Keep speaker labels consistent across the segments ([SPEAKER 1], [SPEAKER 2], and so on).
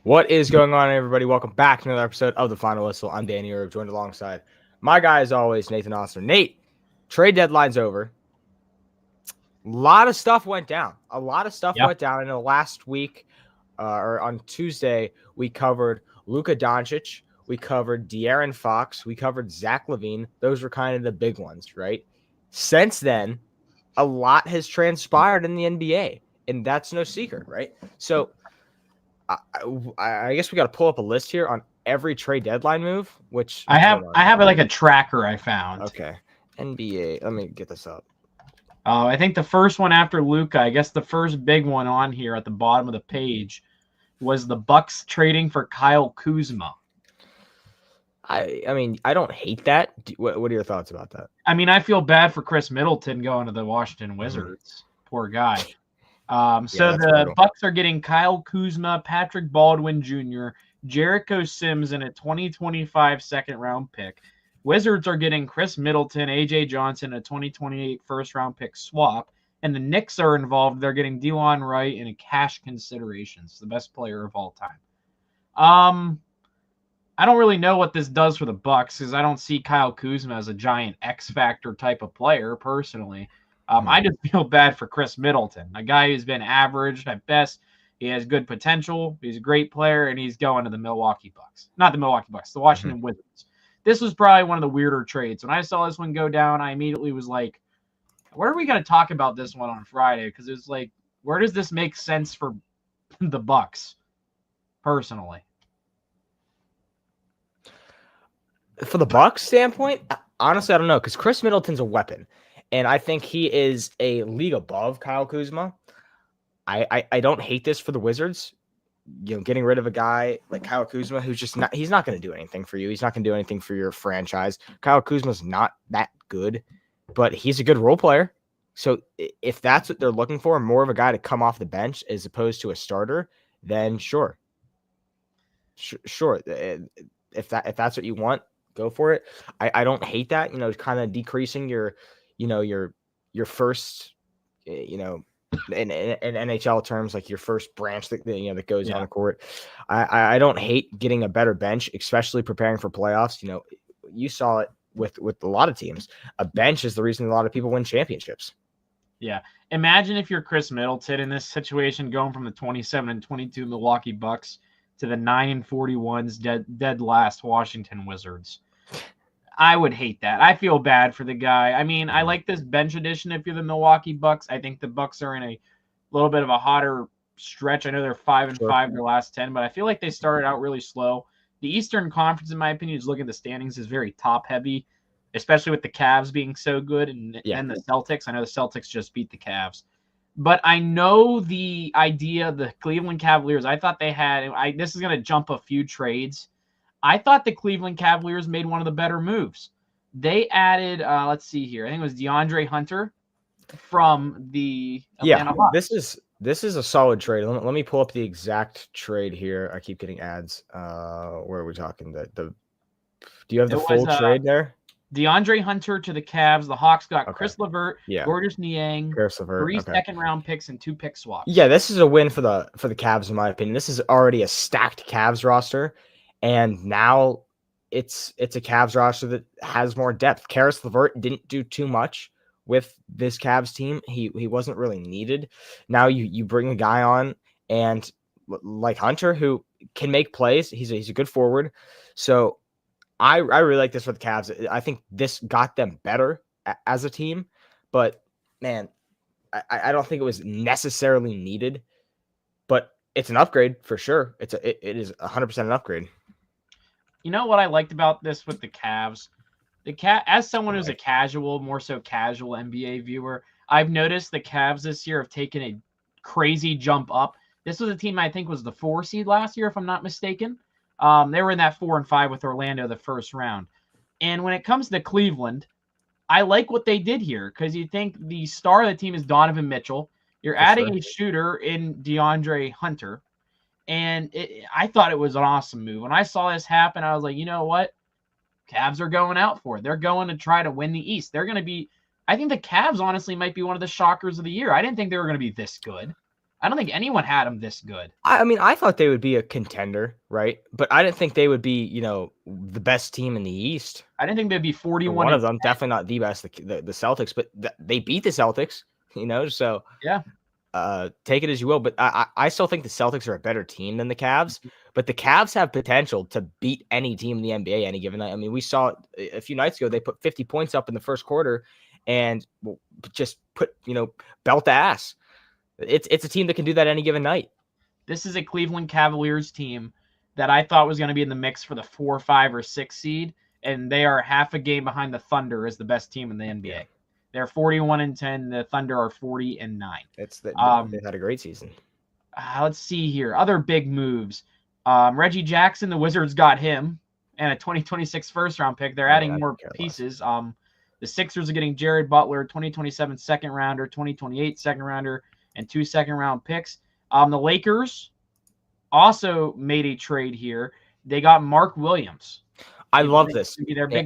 [SPEAKER 1] What is going on, everybody? Welcome back to another episode of The Final Whistle. I'm Danny Erb, joined alongside my guy, as always, Nathan Oster. Nate, trade deadline's over. A lot of stuff went down. In the last week, or on Tuesday, we covered Luka Doncic. We covered De'Aaron Fox. We covered Zach LaVine. Those were kind of the big ones, right? Since then, a lot has transpired in the NBA, and that's no secret, right? So I guess we got to pull up a list here on every trade deadline move, which
[SPEAKER 2] I have like a tracker I found.
[SPEAKER 1] Okay. NBA. Let me get this up.
[SPEAKER 2] I think the first one after Luka, I guess the first big one on here at the bottom of the page was the Bucks trading for Kyle Kuzma.
[SPEAKER 1] I mean, I don't hate that. What are your thoughts about that?
[SPEAKER 2] I mean, I feel bad for Chris Middleton going to the Washington Wizards. Poor guy. So the brutal. Bucks are getting Kyle Kuzma, Patrick Baldwin Jr., Jericho Sims, and a 2025 second-round pick. Wizards are getting Chris Middleton, A.J. Johnson, a 2028 first-round pick swap. And the Knicks are involved. They're getting Delon Wright and a cash considerations, the best player of all time. I don't really know what this does for the Bucks because I don't see Kyle Kuzma as a giant X-factor type of player personally. I just feel bad for Chris Middleton, a guy who's been average at best. He has good potential. He's a great player, and he's going to the Milwaukee Bucks. Not the Milwaukee Bucks, the Washington Wizards. This was probably one of the weirder trades. When I saw this one go down, I immediately was like, where are we going to talk about this one on Friday? Because it was like, where does this make sense for the Bucks, personally?
[SPEAKER 1] For the Bucks standpoint, honestly, I don't know, because Chris Middleton's a weapon. And I think he is a league above Kyle Kuzma. I don't hate this for the Wizards. You know, getting rid of a guy like Kyle Kuzma, who's just not, he's not going to do anything for you. He's not going to do anything for your franchise. Kyle Kuzma's not that good, but he's a good role player. So if that's what they're looking for, more of a guy to come off the bench as opposed to a starter, then sure. Sure. If that's what you want, go for it. I don't hate that, kind of decreasing your first, in NHL terms, like your first branch that goes on the court. I don't hate getting a better bench, especially preparing for playoffs. You saw it with a lot of teams. A bench is the reason a lot of people win championships.
[SPEAKER 2] Yeah. Imagine if you're Chris Middleton in this situation, going from the 27-22 Milwaukee Bucks to the 9-41s dead last Washington Wizards. I would hate that. I feel bad for the guy. I mean, I like this bench edition if you're the Milwaukee Bucks. I think the Bucks are in a little bit of a hotter stretch. I know they're 5-5 their last 10, but I feel like they started out really slow. The Eastern Conference, in my opinion, is looking at the standings, is very top-heavy, especially with the Cavs being so good and the Celtics. I know the Celtics just beat the Cavs. But I know the idea, the Cleveland Cavaliers, I thought they had – this is going to jump a few trades. I thought the Cleveland Cavaliers made one of the better moves. They added, let's see here. I think it was DeAndre Hunter from the Atlanta Hawks.
[SPEAKER 1] This is a solid trade. Let me pull up the exact trade here. I keep getting ads. Where are we talking? Do you have the full trade there?
[SPEAKER 2] DeAndre Hunter to the Cavs. The Hawks got Chris LeVert, Gorgeous Niang, 3 second-round picks, and 2 pick swaps. Yeah,
[SPEAKER 1] this is a win for the Cavs, in my opinion. This is already a stacked Cavs roster. And now it's a Cavs roster that has more depth. Caris LeVert didn't do too much with this Cavs team. He wasn't really needed. Now you bring a guy on, and like Hunter, who can make plays. He's a good forward. So I really like this for the Cavs. I think this got them better as a team. But man, I don't think it was necessarily needed. But it's an upgrade for sure. It is 100% an upgrade.
[SPEAKER 2] You know what I liked about this with the Cavs? As someone who's a more so casual NBA viewer, I've noticed the Cavs this year have taken a crazy jump up. This was a team I think was the 4 seed last year, if I'm not mistaken. They were in that 4-5 with Orlando the first round. And when it comes to Cleveland, I like what they did here because you think the star of the team is Donovan Mitchell. You're adding a shooter in DeAndre Hunter. And I thought it was an awesome move. When I saw this happen, I was like, you know what? Cavs are going out for it. They're going to try to win the East. They're going to be – I think the Cavs, honestly, might be one of the shockers of the year. I didn't think they were going to be this good. I don't think anyone had them this good.
[SPEAKER 1] I mean, I thought they would be a contender, right? But I didn't think they would be, the best team in the East.
[SPEAKER 2] I didn't think they'd be 41.
[SPEAKER 1] One of them, definitely not the best, the Celtics, but they beat the Celtics, so
[SPEAKER 2] yeah.
[SPEAKER 1] Take it as you will. But I still think the Celtics are a better team than the Cavs, but the Cavs have potential to beat any team in the NBA any given night. I mean, we saw it a few nights ago, they put 50 points up in the first quarter and just put, belt the ass. It's a team that can do that any given night.
[SPEAKER 2] This is a Cleveland Cavaliers team that I thought was going to be in the mix for the 4, 5, or 6 seed, and they are half a game behind the Thunder as the best team in the NBA. Yeah. They're 41-10. The Thunder are 40-9.
[SPEAKER 1] They've had a great season.
[SPEAKER 2] Let's see here. Other big moves. Reggie Jackson, the Wizards got him, and a 2026 first-round pick. They're adding more pieces. The Sixers are getting Jared Butler, 2027 second-rounder, 2028 second-rounder, and 2 second-round picks. The Lakers also made a trade here. They got Mark Williams.
[SPEAKER 1] I love this.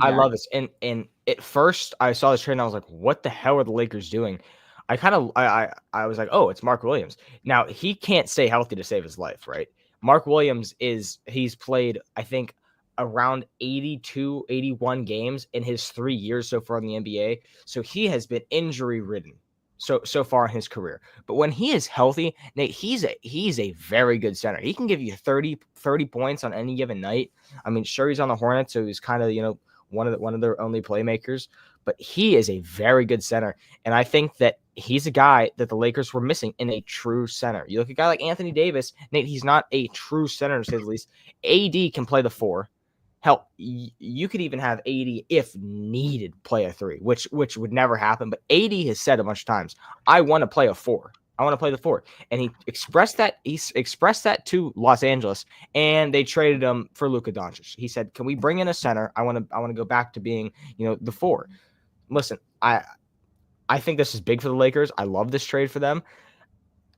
[SPEAKER 1] I love this. And at first, I saw this trade and I was like, "What the hell are the Lakers doing?" I was like, "Oh, it's Mark Williams." Now he can't stay healthy to save his life, right? Mark Williams he's played, I think, around 82, 81 games in his 3 years so far in the NBA. So he has been injury ridden so far in his career. But when he is healthy, Nate, he's a very good center. He can give you 30 points on any given night. I mean, sure, he's on the Hornets, so he's kind of, one of their only playmakers, but he is a very good center. And I think that he's a guy that the Lakers were missing in a true center. You look at a guy like Anthony Davis, Nate, he's not a true center to say the least. AD can play the 4. Hell, you could even have AD, if needed, play a 3, which would never happen. But AD has said a bunch of times, I want to play a 4. I want to play the 4. And he expressed that to Los Angeles, and they traded him for Luka Doncic. He said, "Can we bring in a center? I want to go back to being, the 4." Listen, I think this is big for the Lakers. I love this trade for them.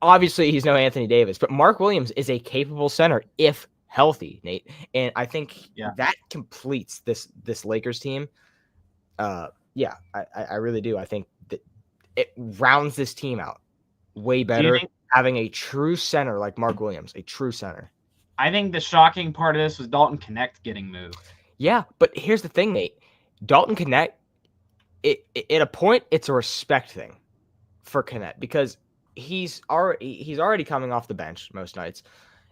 [SPEAKER 1] Obviously, he's no Anthony Davis, but Mark Williams is a capable center if healthy, Nate, and I think that completes this Lakers team. I really do. I think that it rounds this team out way better, having a true center like Mark Williams, a true center.
[SPEAKER 2] I think the shocking part of this was Dalton Knecht getting moved.
[SPEAKER 1] Yeah, but here's the thing, Nate. Dalton Knecht, at a point, it's a respect thing for Knecht because he's already coming off the bench most nights.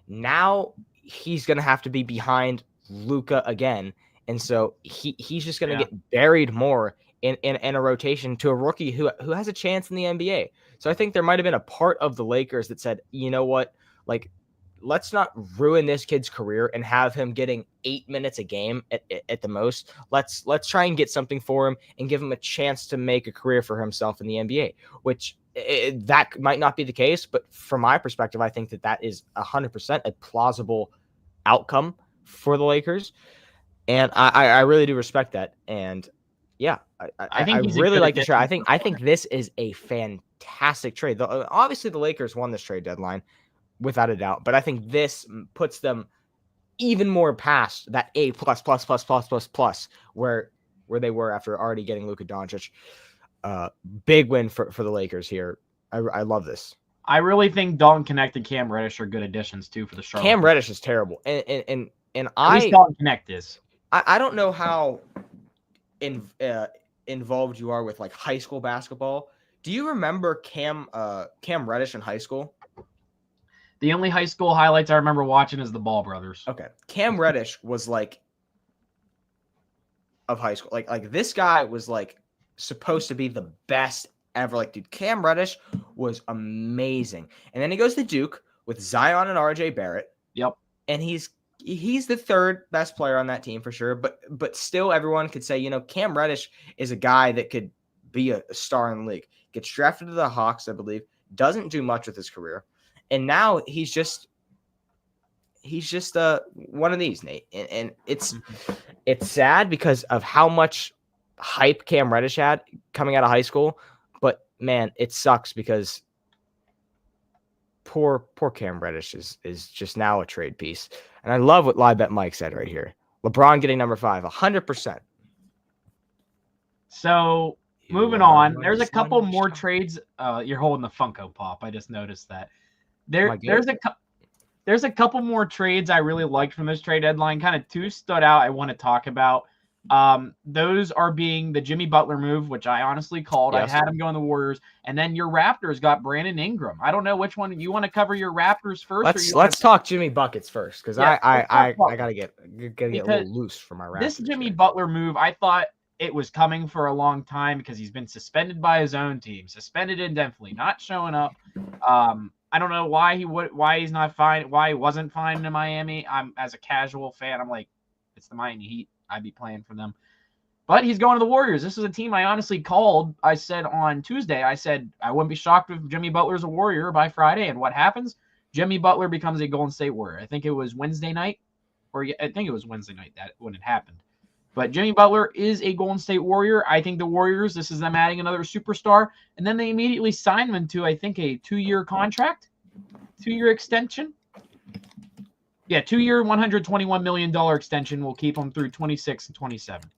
[SPEAKER 1] Now he's going to have to be behind Luka again. And so he's just going to get buried more in a rotation to a rookie who has a chance in the NBA. So I think there might have been a part of the Lakers that said, you know what, like, let's not ruin this kid's career and have him getting 8 minutes a game at the most. Let's try and get something for him and give him a chance to make a career for himself in the NBA, which that might not be the case, but from my perspective, I think that is 100% a plausible outcome for the Lakers, and I really do respect that. And I really like the trade. I think this is a fantastic trade. Obviously, the Lakers won this trade deadline without a doubt, but I think this puts them even more past that A plus where they were after already getting Luka Doncic. Big win for the Lakers here. I love this.
[SPEAKER 2] I really think Dalton Knecht and Cam Reddish are good additions too for the Charlotte.
[SPEAKER 1] Cam Reddish is terrible, and
[SPEAKER 2] at least Dalton Knecht is.
[SPEAKER 1] I don't know how involved you are with like high school basketball. Do you remember Cam Reddish in high school?
[SPEAKER 2] The only high school highlights I remember watching is the Ball brothers.
[SPEAKER 1] Okay, Cam Reddish was like of high school. Like this guy was like supposed to be the best ever. Like, dude, Cam Reddish was amazing. And then he goes to Duke with Zion and RJ Barrett.
[SPEAKER 2] Yep.
[SPEAKER 1] And he's the third best player on that team for sure. But still everyone could say, Cam Reddish is a guy that could be a star in the league. Gets drafted to the Hawks, I believe. Doesn't do much with his career. And now he's just one of these, Nate. And it's sad because of how much hype Cam Reddish had coming out of high school. But man, it sucks because poor Cam Reddish is just now a trade piece. And I love what Live Bet Mike said right here. LeBron getting number 5, 100%.
[SPEAKER 2] So moving on, there's a couple more trades. You're holding the Funko Pop. I just noticed that. There's a couple more trades I really liked from this trade deadline. Kind of two stood out I want to talk about. Those are being the Jimmy Butler move, which I honestly called.
[SPEAKER 1] Yes.
[SPEAKER 2] I had him going the Warriors, and then your Raptors got Brandon Ingram. I don't know which one you want to cover your Raptors first.
[SPEAKER 1] Let's talk Jimmy buckets first, because I gotta get a little loose for my Raptors.
[SPEAKER 2] This Jimmy Butler move, I thought it was coming for a long time because he's been suspended by his own team, suspended indefinitely, not showing up. I don't know why he's not fine, why he wasn't fine in Miami. As a casual fan, I'm like, it's the Miami Heat. I'd be playing for them. But he's going to the Warriors. This is a team I honestly called. I said on Tuesday, I wouldn't be shocked if Jimmy Butler's a Warrior by Friday. And what happens? Jimmy Butler becomes a Golden State Warrior. I think it was Wednesday night. When it happened. But Jimmy Butler is a Golden State Warrior. I think the Warriors, this is them adding another superstar. And then they immediately sign him to, I think, a 2-year contract. 2-year extension. Yeah, 2-year, $121 million extension will keep him through 26 and 27.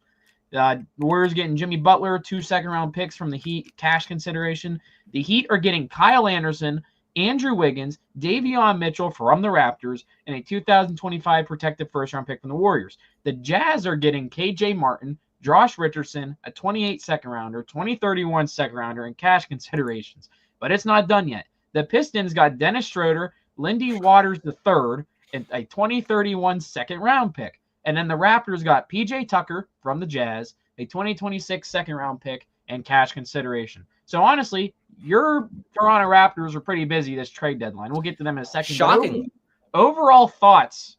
[SPEAKER 2] The Warriors getting Jimmy Butler, 2 second-round picks from the Heat, cash consideration. The Heat are getting Kyle Anderson, Andrew Wiggins, Davion Mitchell from the Raptors, and a 2025 protected first-round pick from the Warriors. The Jazz are getting K.J. Martin, Josh Richardson, a 28 second-rounder, 2031 second-rounder, and cash considerations. But it's not done yet. The Pistons got Dennis Schroeder, Lindy Waters III, and a 2031 second-round pick. And then the Raptors got P.J. Tucker from the Jazz, a 2026 second-round pick, and cash consideration. So, honestly, your Toronto Raptors are pretty busy this trade deadline. We'll get to them in a second.
[SPEAKER 1] Shocking.
[SPEAKER 2] Overall thoughts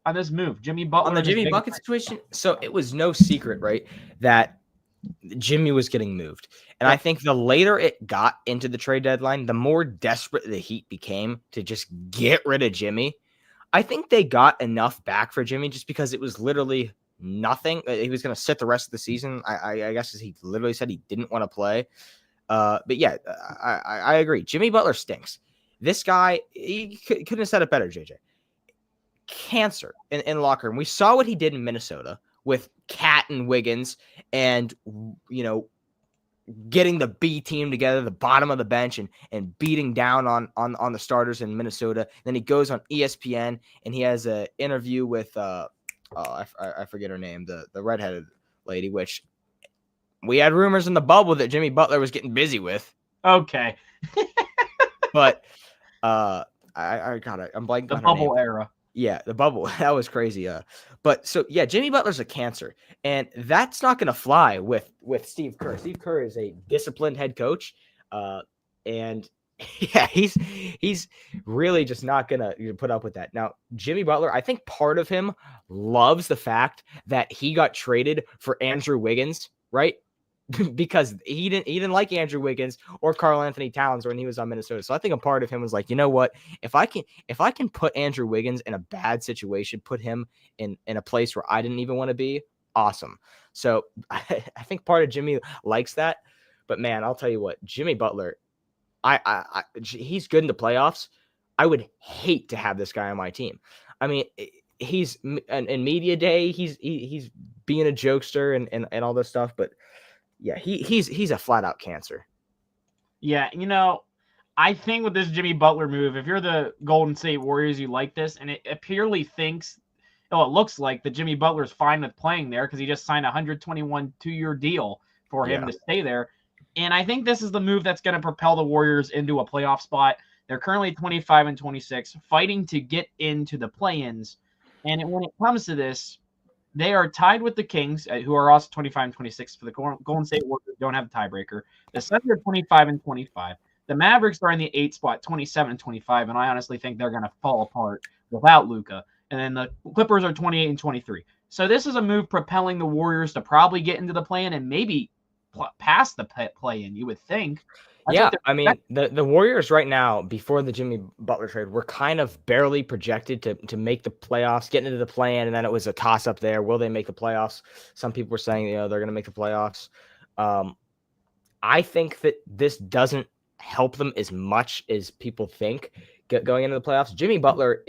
[SPEAKER 2] on this move, Jimmy Butler.
[SPEAKER 1] On the Jimmy bucket situation, so it was no secret, right, that Jimmy was getting moved. And I think the later it got into the trade deadline, the more desperate the Heat became to just get rid of Jimmy. I think they got enough back for Jimmy just because it was literally nothing. He was going to sit the rest of the season. I guess he literally said he didn't want to play. But yeah, I agree. Jimmy Butler stinks. This guy, he couldn't have said it better, JJ. Cancer in locker room. We saw what he did in Minnesota with Cat and Wiggins and, getting the B team together, the bottom of the bench, and beating down on the starters in Minnesota. Then he goes on ESPN and he has an interview with I forget her name, the redheaded lady, which we had rumors in the bubble that Jimmy Butler was getting busy with.
[SPEAKER 2] Okay.
[SPEAKER 1] But I'm blanking
[SPEAKER 2] the
[SPEAKER 1] on her
[SPEAKER 2] bubble
[SPEAKER 1] name.
[SPEAKER 2] era.
[SPEAKER 1] Yeah, the bubble. That was crazy. But so yeah, Jimmy Butler's a cancer, and that's not going to fly with Steve Kerr. Steve Kerr is a disciplined head coach, and yeah, he's really just not going to put up with that. Now, Jimmy Butler, I think part of him loves the fact that he got traded for Andrew Wiggins, right? Because he didn't like Andrew Wiggins or Karl Anthony Towns when he was on Minnesota. So I think a part of him was like, you know what? If I can put Andrew Wiggins in a bad situation, put him in a place where I didn't even want to be, awesome. So I think part of Jimmy likes that. But man, I'll tell you what, Jimmy Butler, he's good in the playoffs. I would hate to have this guy on my team. I mean, he's in media day, he's being a jokester and all this stuff, but yeah, he's a flat out cancer.
[SPEAKER 2] Yeah, I think with this Jimmy Butler move, if you're the Golden State Warriors, you like this, and it looks like that Jimmy Butler's fine with playing there because he just signed a $121 2-year deal for him to stay there. And I think this is the move that's going to propel the Warriors into a playoff spot. They're currently 25 and 26, fighting to get into the play-ins. And when it comes to this, they are tied with the Kings, who are also 25 and 26 for the Golden State Warriors. Don't have a tiebreaker. The Suns are 25 and 25. The Mavericks are in the 8th spot, 27 and 25, and I honestly think they're going to fall apart without Luka. And then the Clippers are 28 and 23. So this is a move propelling the Warriors to probably get into the play-in and maybe past the play-in, you would think.
[SPEAKER 1] I mean, the Warriors right now, before the Jimmy Butler trade, were kind of barely projected to make the playoffs, get into the play-in, and then it was a toss-up there. Will they make the playoffs? Some people were saying, they're going to make the playoffs. I think that this doesn't help them as much as people think going into the playoffs. Jimmy Butler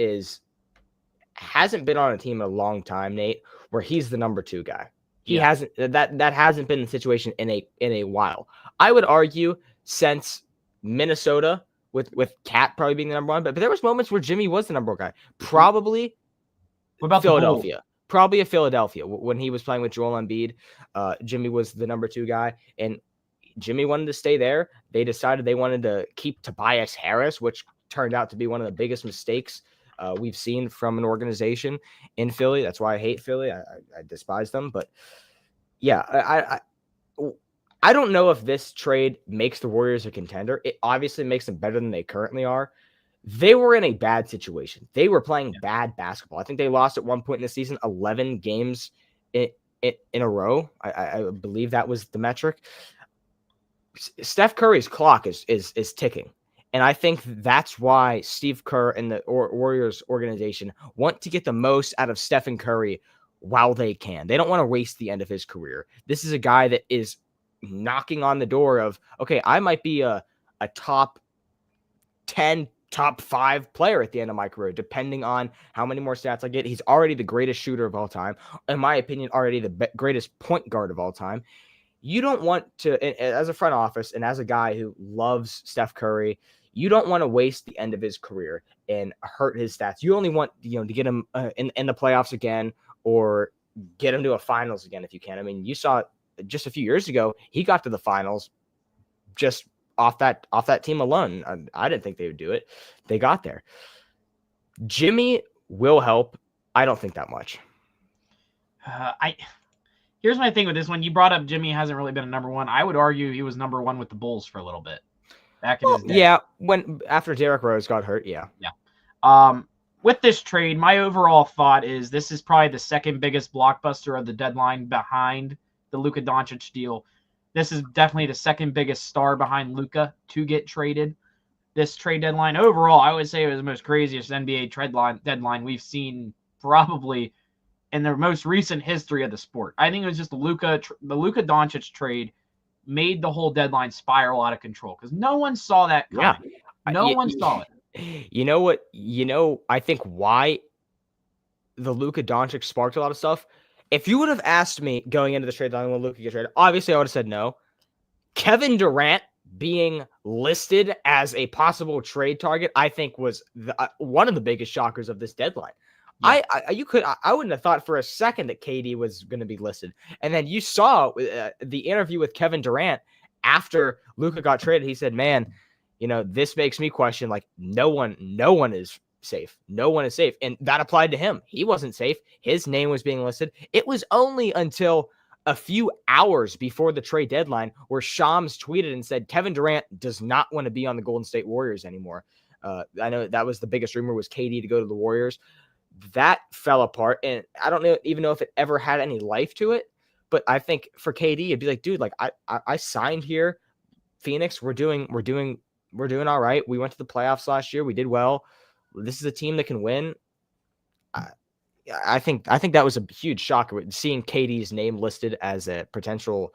[SPEAKER 1] hasn't been on a team in a long time, Nate, where he's the number 2 guy. He hasn't. That hasn't been the situation in a while. I would argue since Minnesota, with Cat probably being the number one, but there was moments where Jimmy was the number one guy. Probably
[SPEAKER 2] What about
[SPEAKER 1] Philadelphia. Probably a Philadelphia when he was playing with Joel Embiid. Jimmy was the number 2 guy, and Jimmy wanted to stay there. They decided they wanted to keep Tobias Harris, which turned out to be one of the biggest mistakes we've seen from an organization in Philly. That's why I hate Philly. I despise them. But yeah, I don't know if this trade makes the Warriors a contender. It obviously makes them better than they currently are. They were in a bad situation. They were playing bad basketball. I think they lost at one point in the season 11 games in a row. I believe that was the metric. Steph Curry's clock is ticking. And I think that's why Steve Kerr and the Warriors organization want to get the most out of Stephen Curry while they can. They don't want to waste the end of his career. This is a guy that is knocking on the door of, okay, I might be a top 10, top 5 player at the end of my career, depending on how many more stats I get. He's already the greatest shooter of all time. In my opinion, already the greatest point guard of all time. You don't want to, as a front office and as a guy who loves Steph Curry, you don't want to waste the end of his career and hurt his stats. You only want, to get him in the playoffs again or get him to a finals again if you can. I mean, you saw just a few years ago, he got to the finals just off that team alone. I didn't think they would do it. They got there. Jimmy will help. I don't think that much.
[SPEAKER 2] Here's my thing with this one. You brought up Jimmy hasn't really been a number one. I would argue he was number one with the Bulls for a little bit back in his day.
[SPEAKER 1] Yeah, after Derrick Rose got hurt, yeah.
[SPEAKER 2] With this trade, my overall thought is this is probably the second biggest blockbuster of the deadline behind the Luka Doncic deal. This is definitely the second biggest star behind Luka to get traded. This trade deadline overall, I would say it was the most craziest NBA trade deadline we've seen probably in the most recent history of the sport. I think it was just the Luka Doncic trade made the whole deadline spiral out of control because no one saw that coming. Yeah. No one saw it.
[SPEAKER 1] You know what? I think why the Luka Doncic sparked a lot of stuff. If you would have asked me going into the trade deadline when Luka gets traded, obviously I would have said no. Kevin Durant being listed as a possible trade target, I think was one of the biggest shockers of this deadline. Yeah. I wouldn't have thought for a second that KD was going to be listed. And then you saw the interview with Kevin Durant after Luka got traded. He said, man, this makes me question, like, no one is safe. No one is safe. And that applied to him. He wasn't safe. His name was being listed. It was only until a few hours before the trade deadline where Shams tweeted and said, Kevin Durant does not want to be on the Golden State Warriors anymore. I know that was the biggest rumor, was KD to go to the Warriors. That fell apart, and I don't even know if it ever had any life to it. But I think for KD, it'd be like, dude, like I signed here, Phoenix. We're doing all right. We went to the playoffs last year. We did well. This is a team that can win. I think that was a huge shock seeing KD's name listed as a potential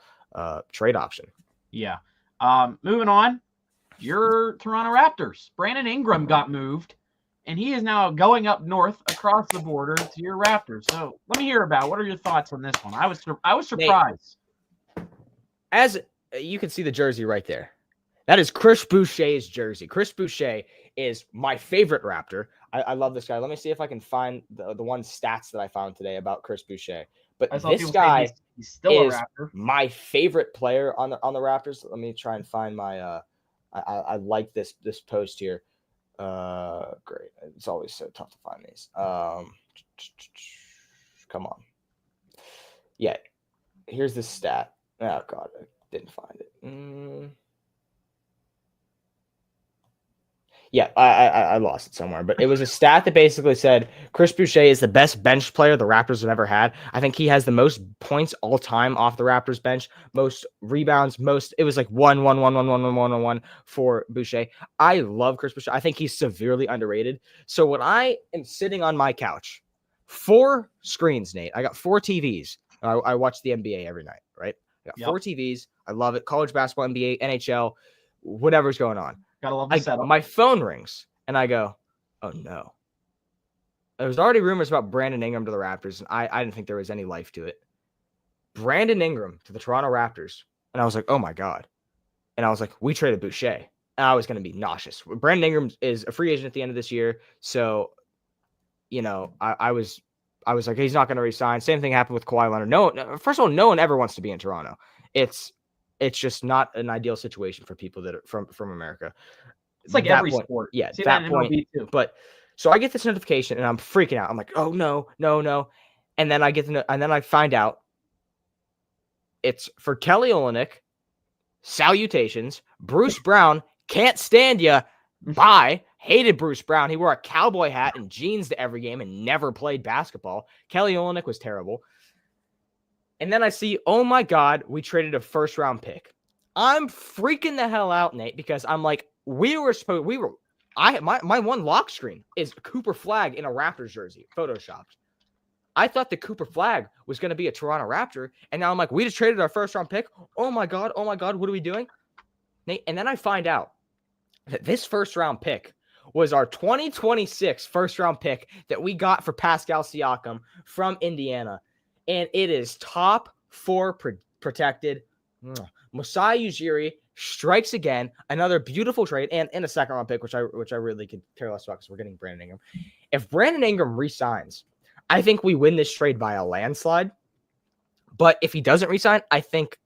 [SPEAKER 1] trade option.
[SPEAKER 2] Yeah. Moving on, your Toronto Raptors. Brandon Ingram got moved. And he is now going up north across the border to your Raptors. So let me hear what are your thoughts on this one? I was surprised.
[SPEAKER 1] As you can see the jersey right there. That is Chris Boucher's jersey. Chris Boucher is my favorite Raptor. I love this guy. Let me see if I can find the one stats that I found today about Chris Boucher. But this guy
[SPEAKER 2] he's still
[SPEAKER 1] is
[SPEAKER 2] a Raptor.
[SPEAKER 1] My favorite player on the Raptors. Let me try and find my I like this post here. Great. It's always so tough to find these. Come on. Yeah. Here's the stat. Oh God, I didn't find it. Yeah, I lost it somewhere, but it was a stat that basically said Chris Boucher is the best bench player the Raptors have ever had. I think he has the most points all time off the Raptors bench, most rebounds, it was like 1 for Boucher. I love Chris Boucher. I think he's severely underrated. So when I am sitting on my couch, 4 screens, Nate, I got 4 TVs. I watch the NBA every night, right? I got 4 TVs. I love it. College basketball, NBA, NHL, whatever's going on.
[SPEAKER 2] Gotta love the setup.
[SPEAKER 1] My phone rings, and I go, oh, no. There was already rumors about Brandon Ingram to the Raptors, and I didn't think there was any life to it. Brandon Ingram to the Toronto Raptors, and I was like, oh, my God. And I was like, we traded Boucher. I was going to be nauseous. Brandon Ingram is a free agent at the end of this year, so I was like, he's not going to resign. Same thing happened with Kawhi Leonard. No, first of all, no one ever wants to be in Toronto. It's just not an ideal situation for people that are from America.
[SPEAKER 2] It's like every sport.
[SPEAKER 1] Yeah, that point. Too. But so I get this notification and I'm freaking out. I'm like, oh no. And then I find out it's for Kelly Olynyk. Salutations, Bruce Brown. Can't stand ya. Bye. Hated Bruce Brown. He wore a cowboy hat and jeans to every game and never played basketball. Kelly Olynyk was terrible. And then I see, oh my God, we traded a first-round pick. I'm freaking the hell out, Nate, because I'm like, my one lock screen is Cooper Flag in a Raptors jersey, photoshopped. I thought the Cooper Flag was going to be a Toronto Raptor, and now I'm like, we just traded our first-round pick. Oh my God, what are we doing? Nate, and then I find out that this first-round pick was our 2026 first-round pick that we got for Pascal Siakam from Indiana. And it is top 4 protected. Masai Ujiri strikes again. Another beautiful trade and a second-round pick, which I really could care less about because we're getting Brandon Ingram. If Brandon Ingram re-signs, I think we win this trade by a landslide. But if he doesn't re-sign, I think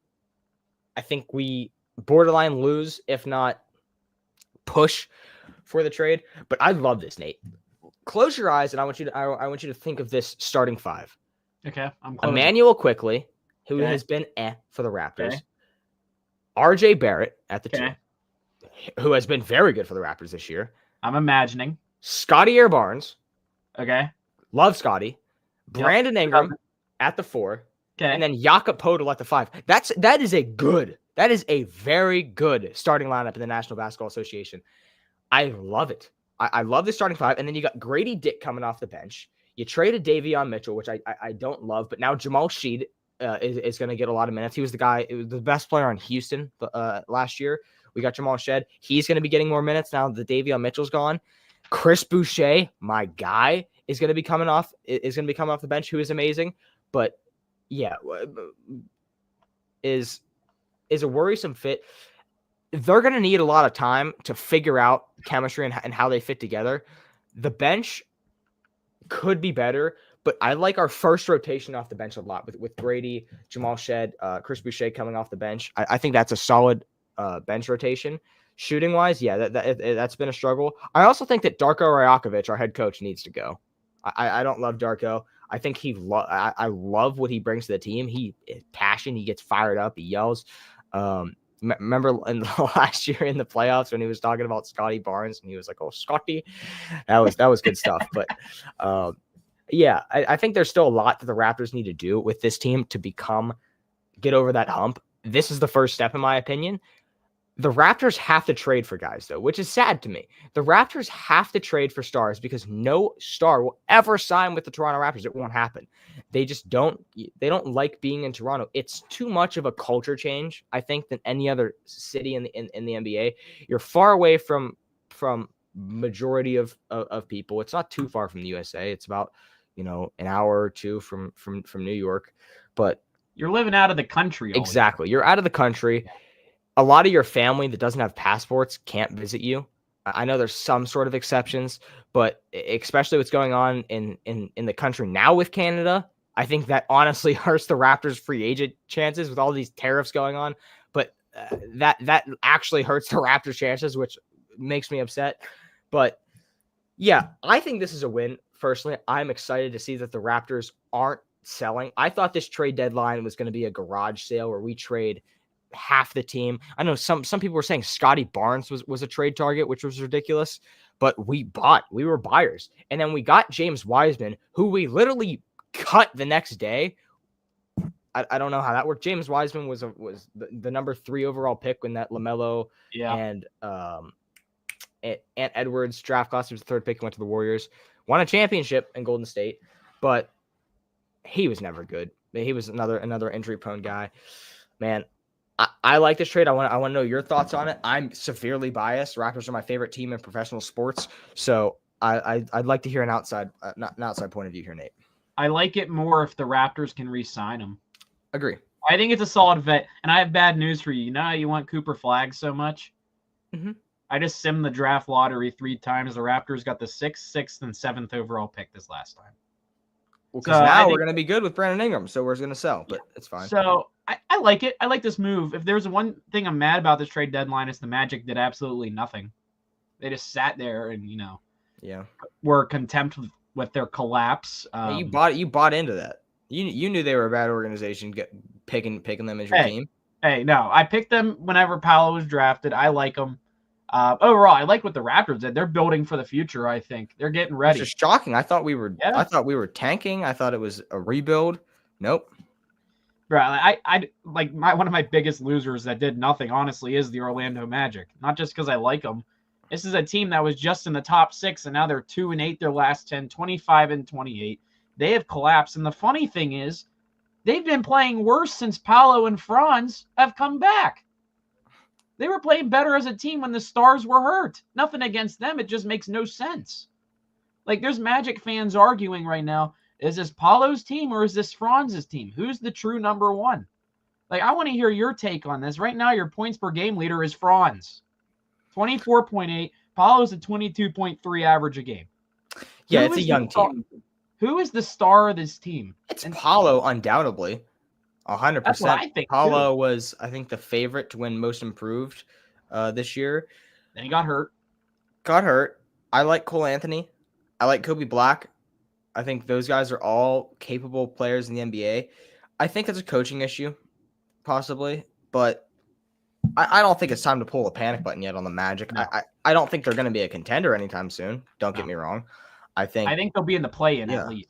[SPEAKER 1] we borderline lose, if not push for the trade. But I love this, Nate. Close your eyes, and I want you to think of this starting 5.
[SPEAKER 2] Okay, I'm closing.
[SPEAKER 1] Emmanuel Quickly, who has been for the Raptors.
[SPEAKER 2] Okay.
[SPEAKER 1] RJ Barrett at the 2, who has been very good for the Raptors this year.
[SPEAKER 2] I'm imagining.
[SPEAKER 1] Scotty Air Barnes.
[SPEAKER 2] Okay.
[SPEAKER 1] Love Scotty. Brandon Ingram at the 4.
[SPEAKER 2] Okay.
[SPEAKER 1] And then Jakob Poeltl at the 5. That is a very good starting lineup in the National Basketball Association. I love it. I love the starting 5. And then you got Grady Dick coming off the bench. You traded Davion Mitchell, which I don't love, but now Jamal Sheed is going to get a lot of minutes. He was the best player on Houston last year. We got Jamal Sheed. He's going to be getting more minutes now that Davion Mitchell's gone. Chris Boucher, my guy, is going to be coming off the bench, who is amazing. But yeah, is a worrisome fit. They're going to need a lot of time to figure out chemistry and how they fit together. The bench could be better, but I like our first rotation off the bench a lot with Grady, Jamal Sheed, Chris Boucher coming off the bench. I think that's a solid bench rotation. Shooting wise, yeah, that's been a struggle. I also think that Darko Rajakovic, our head coach, needs to go. I don't love Darko. I think I love what he brings to the team. He is passion. He gets fired up. He yells. Remember in the last year in the playoffs when he was talking about Scotty Barnes and he was like, "Oh, Scotty," that was good stuff. But yeah, I think there's still a lot that the Raptors need to do with this team to get over that hump. This is the first step, in my opinion. The Raptors have to trade for guys, though, which is sad to me. The Raptors have to trade for stars because no star will ever sign with the Toronto Raptors. It won't happen. They just don't like being in Toronto. It's too much of a culture change, I think, than any other city in the NBA. You're far away from majority of people. It's not too far from the USA. It's about, an hour or two from New York. But
[SPEAKER 2] you're living out of the country.
[SPEAKER 1] Exactly. You're out of the country. A lot of your family that doesn't have passports can't visit you. I know there's some sort of exceptions, but especially what's going on in the country now with Canada, I think that honestly hurts the Raptors' free agent chances with all these tariffs going on. But that actually hurts the Raptors' chances, which makes me upset. But yeah, I think this is a win. Personally, I'm excited to see that the Raptors aren't selling. I thought this trade deadline was going to be a garage sale where we trade half the team. I know some people were saying Scotty Barnes was a trade target, which was ridiculous, but we were buyers. And then we got James Wiseman, who we literally cut the next day. I don't know how that worked. James Wiseman was the number 3 overall pick when that LaMelo and Edwards draft class. He was the 3rd pick and went to the Warriors. Won a championship in Golden State, but he was never good. He was another injury-prone guy. Man, I like this trade. I want to know your thoughts on it. I'm severely biased. Raptors are my favorite team in professional sports, so I'd like to hear an outside point of view here, Nate.
[SPEAKER 2] I like it more if the Raptors can re-sign him.
[SPEAKER 1] Agree.
[SPEAKER 2] I think it's a solid vet, and I have bad news for you. You know how you want Cooper Flag so much?
[SPEAKER 1] Mm-hmm.
[SPEAKER 2] I just simmed the draft lottery 3 times. The Raptors got the 6th, 6th, and 7th overall pick this last time.
[SPEAKER 1] Well, because now we're going to be good with Brandon Ingram, so we're going to sell, but it's fine.
[SPEAKER 2] So I like it. I like this move. If there's one thing I'm mad about this trade deadline, it's the Magic did absolutely nothing. They just sat there and, were content with their collapse.
[SPEAKER 1] You bought into that. You knew they were a bad organization, picking them as your team.
[SPEAKER 2] Hey, no, I picked them whenever Paolo was drafted. I like them. Overall, I like what the Raptors did. They're building for the future. I think they're getting ready.
[SPEAKER 1] It's just shocking. I thought we were tanking. I thought it was a rebuild. Nope.
[SPEAKER 2] Right. One of my biggest losers that did nothing, honestly, is the Orlando Magic. Not just because I like them. This is a team that was just in the top 6, and now they're 2-8 their last 10, 25-28. They have collapsed. And the funny thing is, they've been playing worse since Paolo and Franz have come back. They were playing better as a team when the stars were hurt. Nothing against them. It just makes no sense. Like, there's Magic fans arguing right now, is this Paolo's team or is this Franz's team? Who's the true number 1? Like, I want to hear your take on this. Right now, your points per game leader is Franz. 24.8. Paolo's a 22.3 average a game.
[SPEAKER 1] Yeah, it's a young team.
[SPEAKER 2] Who is the star of this team?
[SPEAKER 1] It's Paolo, undoubtedly. 100%.
[SPEAKER 2] That's what I think.
[SPEAKER 1] Paolo was, I think, the favorite to win Most Improved this year.
[SPEAKER 2] Then he got hurt.
[SPEAKER 1] I like Cole Anthony. I like Kobe Black. I think those guys are all capable players in the NBA. I think it's a coaching issue, possibly, but I don't think it's time to pull a panic button yet on the Magic. No. I don't think they're going to be a contender anytime soon. Don't get me wrong. I think
[SPEAKER 2] they'll be in the play-in at least.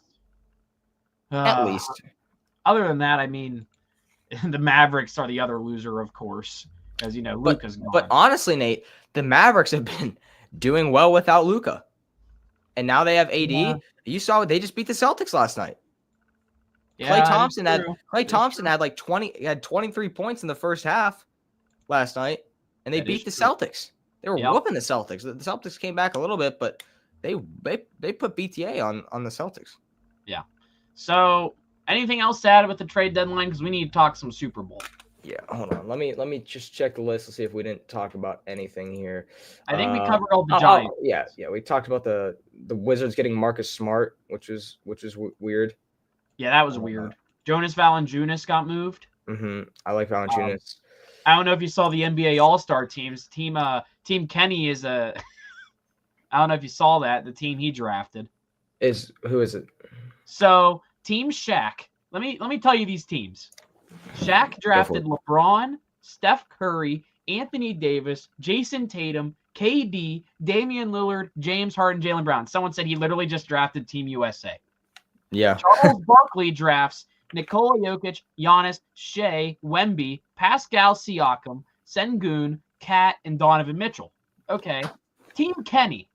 [SPEAKER 1] At least.
[SPEAKER 2] Other than that, I mean, the Mavericks are the other loser, of course, as you know, Luka's gone.
[SPEAKER 1] But honestly, Nate, the Mavericks have been doing well without Luka, and now they have AD. Yeah. You saw they just beat the Celtics last night. Yeah, Klay Thompson had like 23 points in the first half last night, and they beat the Celtics. They were whooping the Celtics. The Celtics came back a little bit, but they put BTA on the Celtics.
[SPEAKER 2] Yeah. So anything else to add with the trade deadline? Because we need to talk some Super Bowl.
[SPEAKER 1] Yeah, hold on. Let me just check the list to see if we didn't talk about anything here.
[SPEAKER 2] I think we covered all the Giants.
[SPEAKER 1] Yeah. We talked about the Wizards getting Marcus Smart, which is weird.
[SPEAKER 2] Yeah, that was weird. Jonas Valanciunas got moved.
[SPEAKER 1] I like Valanciunas.
[SPEAKER 2] I don't know if you saw the NBA All-Star teams. Team Kenny is a. I don't know if you saw that. The team he drafted.
[SPEAKER 1] Who is it?
[SPEAKER 2] So Team Shaq. Let me tell you these teams. Shaq drafted LeBron, Steph Curry, Anthony Davis, Jason Tatum, KD, Damian Lillard, James Harden, Jaylen Brown. Someone said he literally just drafted Team USA.
[SPEAKER 1] Yeah.
[SPEAKER 2] Charles Barkley drafts Nikola Jokic, Giannis, Shea, Wemby, Pascal Siakam, Sengun, Kat, and Donovan Mitchell. Okay. Team Kenny.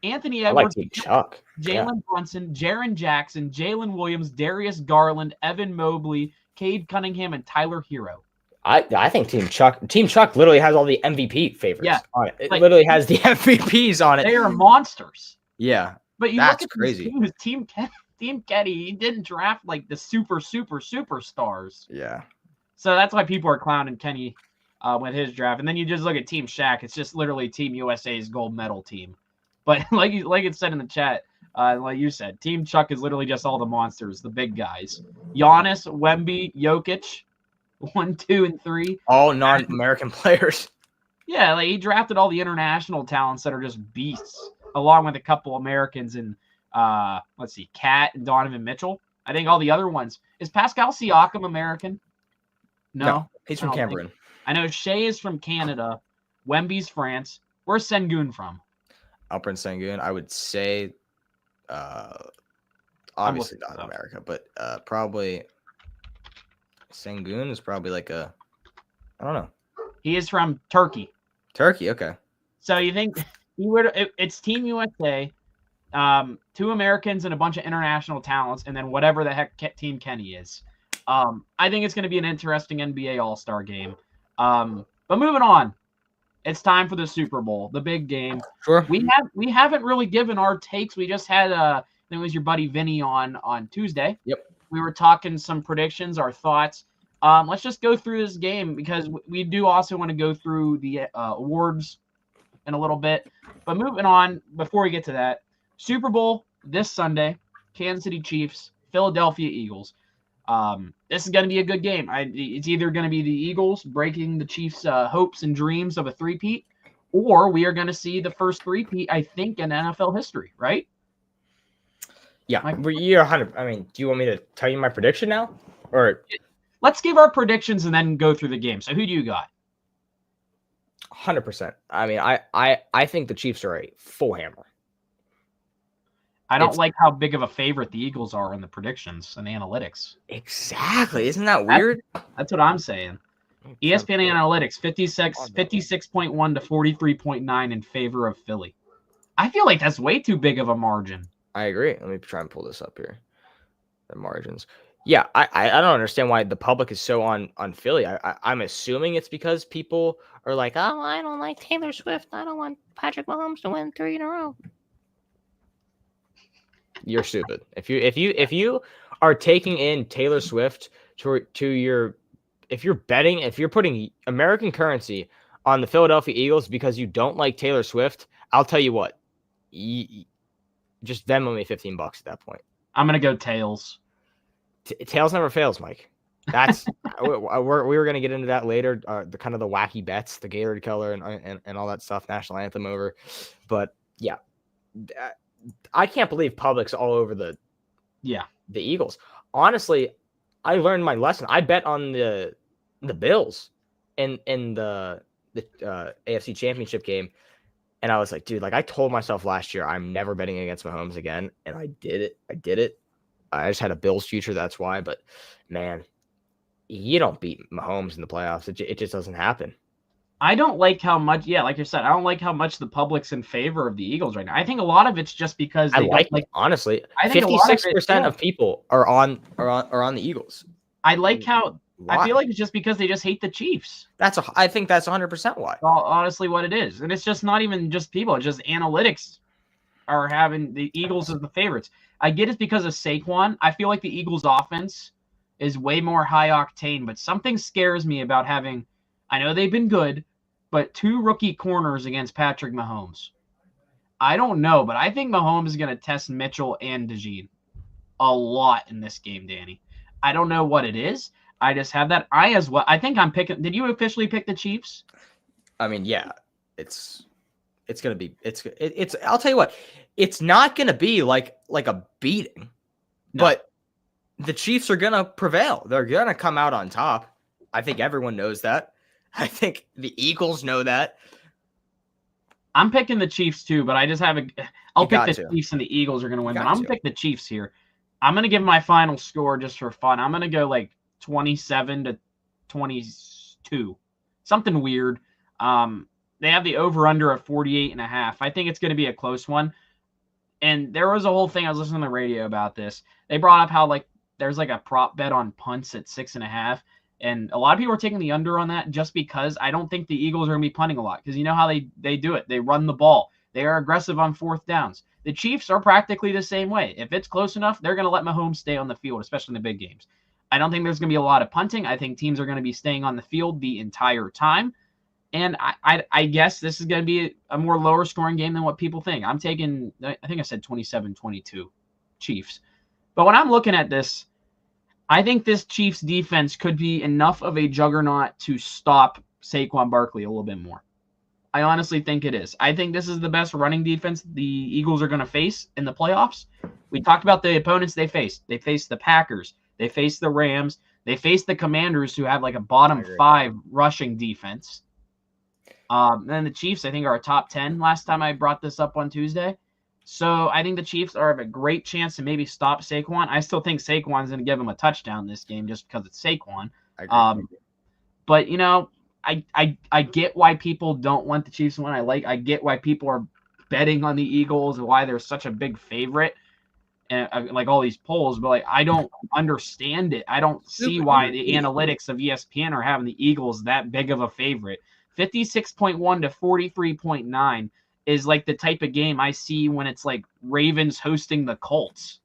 [SPEAKER 2] Anthony Edwards,
[SPEAKER 1] Chuck,
[SPEAKER 2] Jalen Brunson, Jaren Jackson, Jalen Williams, Darius Garland, Evan Mobley, Cade Cunningham, and Tyler Hero.
[SPEAKER 1] I think Team Chuck literally has all the MVP favorites on it. It literally has the MVPs on it.
[SPEAKER 2] They are monsters.
[SPEAKER 1] Yeah.
[SPEAKER 2] But you
[SPEAKER 1] that's
[SPEAKER 2] look at
[SPEAKER 1] crazy.
[SPEAKER 2] Team Kenny, he didn't draft like the superstars.
[SPEAKER 1] Yeah.
[SPEAKER 2] So that's why people are clowning Kenny with his draft. And then you just look at Team Shaq. It's just literally Team USA's gold medal team. But like it said in the chat, like you said, Team Chuck is literally just all the monsters, the big guys. Giannis, Wemby, Jokic, 1, 2, and 3.
[SPEAKER 1] All non-American players.
[SPEAKER 2] Yeah, like he drafted all the international talents that are just beasts, along with a couple Americans and let's see, Kat and Donovan Mitchell. I think all the other ones. Is Pascal Siakam American? No,
[SPEAKER 1] he's from Cameroon.
[SPEAKER 2] I know Shea is from Canada. Wemby's France. Where's Sengun from?
[SPEAKER 1] Alperen Sengun, I would say, obviously not America, but probably Sengun is probably like I don't know.
[SPEAKER 2] He is from Turkey.
[SPEAKER 1] Turkey, okay. So
[SPEAKER 2] you think it's Team USA, 2 Americans and a bunch of international talents, and then whatever the heck Team Kenny is. I think it's going to be an interesting NBA All-Star game. But moving on. It's time for the Super Bowl, the big game.
[SPEAKER 1] Sure.
[SPEAKER 2] We haven't really given our takes. We just had it was your buddy Vinny on Tuesday.
[SPEAKER 1] Yep.
[SPEAKER 2] We were talking some predictions, our thoughts. Let's just go through this game because we do also want to go through the awards in a little bit. But moving on, before we get to that, Super Bowl this Sunday, Kansas City Chiefs, Philadelphia Eagles. This is going to be a good game. It's either going to be the Eagles breaking the Chiefs' hopes and dreams of a three-peat, or we are going to see the first three-peat, I think, in NFL history, right?
[SPEAKER 1] Yeah, you're 100. I mean, do you want me to tell you my prediction now, or
[SPEAKER 2] let's give our predictions and then go through the game? So, who do you got?
[SPEAKER 1] 100%. I mean, I think the Chiefs are a full hammer.
[SPEAKER 2] I don't like how big of a favorite the Eagles are in the predictions and analytics.
[SPEAKER 1] Exactly. Isn't that weird?
[SPEAKER 2] That's what I'm saying. ESPN Analytics, 56.1 to 43.9 in favor of Philly. I feel like that's way too big of a margin.
[SPEAKER 1] I agree. Let me try and pull this up here. The margins. Yeah, I don't understand why the public is so on Philly. I'm assuming it's because people are like, oh, I don't like Taylor Swift. I don't want Patrick Mahomes to win 3 in a row. You're stupid. If you are taking in Taylor Swift to your, if you're putting American currency on the Philadelphia Eagles because you don't like Taylor Swift, I'll tell you what, just Venmo me $15 at that point.
[SPEAKER 2] I'm gonna go tails.
[SPEAKER 1] Tails never fails, Mike. That's we were gonna get into that later. The kind of the wacky bets, the Gatorade color, and all that stuff. National anthem over, but yeah. I can't believe public's all over the Eagles. Honestly, I learned my lesson. I bet on the Bills in the AFC Championship game, and I was like, dude, like I told myself last year, I'm never betting against Mahomes again, and I did it. I just had a Bills future, that's why. But man, you don't beat Mahomes in the playoffs. It just doesn't happen.
[SPEAKER 2] I don't like how much, like you said, I don't like how much the public's in favor of the Eagles right now. I think a lot of it's just because they
[SPEAKER 1] honestly, 56% of people are on the Eagles.
[SPEAKER 2] I like how why? I feel like it's just because they just hate the Chiefs.
[SPEAKER 1] I think that's 100% why.
[SPEAKER 2] Well, honestly, what it is, and it's just not even just people; it's just analytics are having the Eagles as the favorites. I get it's because of Saquon. I feel like the Eagles' offense is way more high octane, but something scares me about having. I know they've been good, but 2 rookie corners against Patrick Mahomes. I don't know, but I think Mahomes is going to test Mitchell and DeJean a lot in this game, Danny. I don't know what it is. I just have that. I think I'm picking. Did you officially pick the Chiefs?
[SPEAKER 1] I mean, yeah, it's going to be. It's. I'll tell you what. It's not going to be like a beating, but the Chiefs are going to prevail. They're going to come out on top. I think everyone knows that. I think the Eagles know that.
[SPEAKER 2] I'm picking the Chiefs too, but I just have I'll pick the Chiefs and the Eagles are going to win, but I'm going to pick the Chiefs here. I'm going to give my final score just for fun. I'm going to go like 27-22. Something weird. They have the over-under of 48.5. I think it's going to be a close one. And there was a whole thing, I was listening to the radio about this. They brought up how there's a prop bet on punts at 6.5. And a lot of people are taking the under on that just because I don't think the Eagles are going to be punting a lot. Because you know how they do it. They run the ball. They are aggressive on 4th downs. The Chiefs are practically the same way. If it's close enough, they're going to let Mahomes stay on the field, especially in the big games. I don't think there's going to be a lot of punting. I think teams are going to be staying on the field the entire time. And I guess this is going to be a more lower scoring game than what people think. I'm taking, I think I said 27-22 Chiefs. But when I'm looking at this, I think this Chiefs defense could be enough of a juggernaut to stop Saquon Barkley a little bit more. I honestly think it is. I think this is the best running defense the Eagles are going to face in the playoffs. We talked about the opponents they faced. They faced the Packers. They faced the Rams. They faced the Commanders, who have a bottom 5 rushing defense. Then the Chiefs, I think, are a top 10 last time I brought this up on Tuesday. So I think the Chiefs are have a great chance to maybe stop Saquon. I still think Saquon's going to give him a touchdown this game just because it's Saquon. But, I get why people don't want the Chiefs to win. I get why people are betting on the Eagles and why they're such a big favorite. And all these polls, but I don't understand it. I don't see why the analytics of ESPN are having the Eagles that big of a favorite. 56.1 to 43.9 is the type of game I see when it's Ravens hosting the Colts,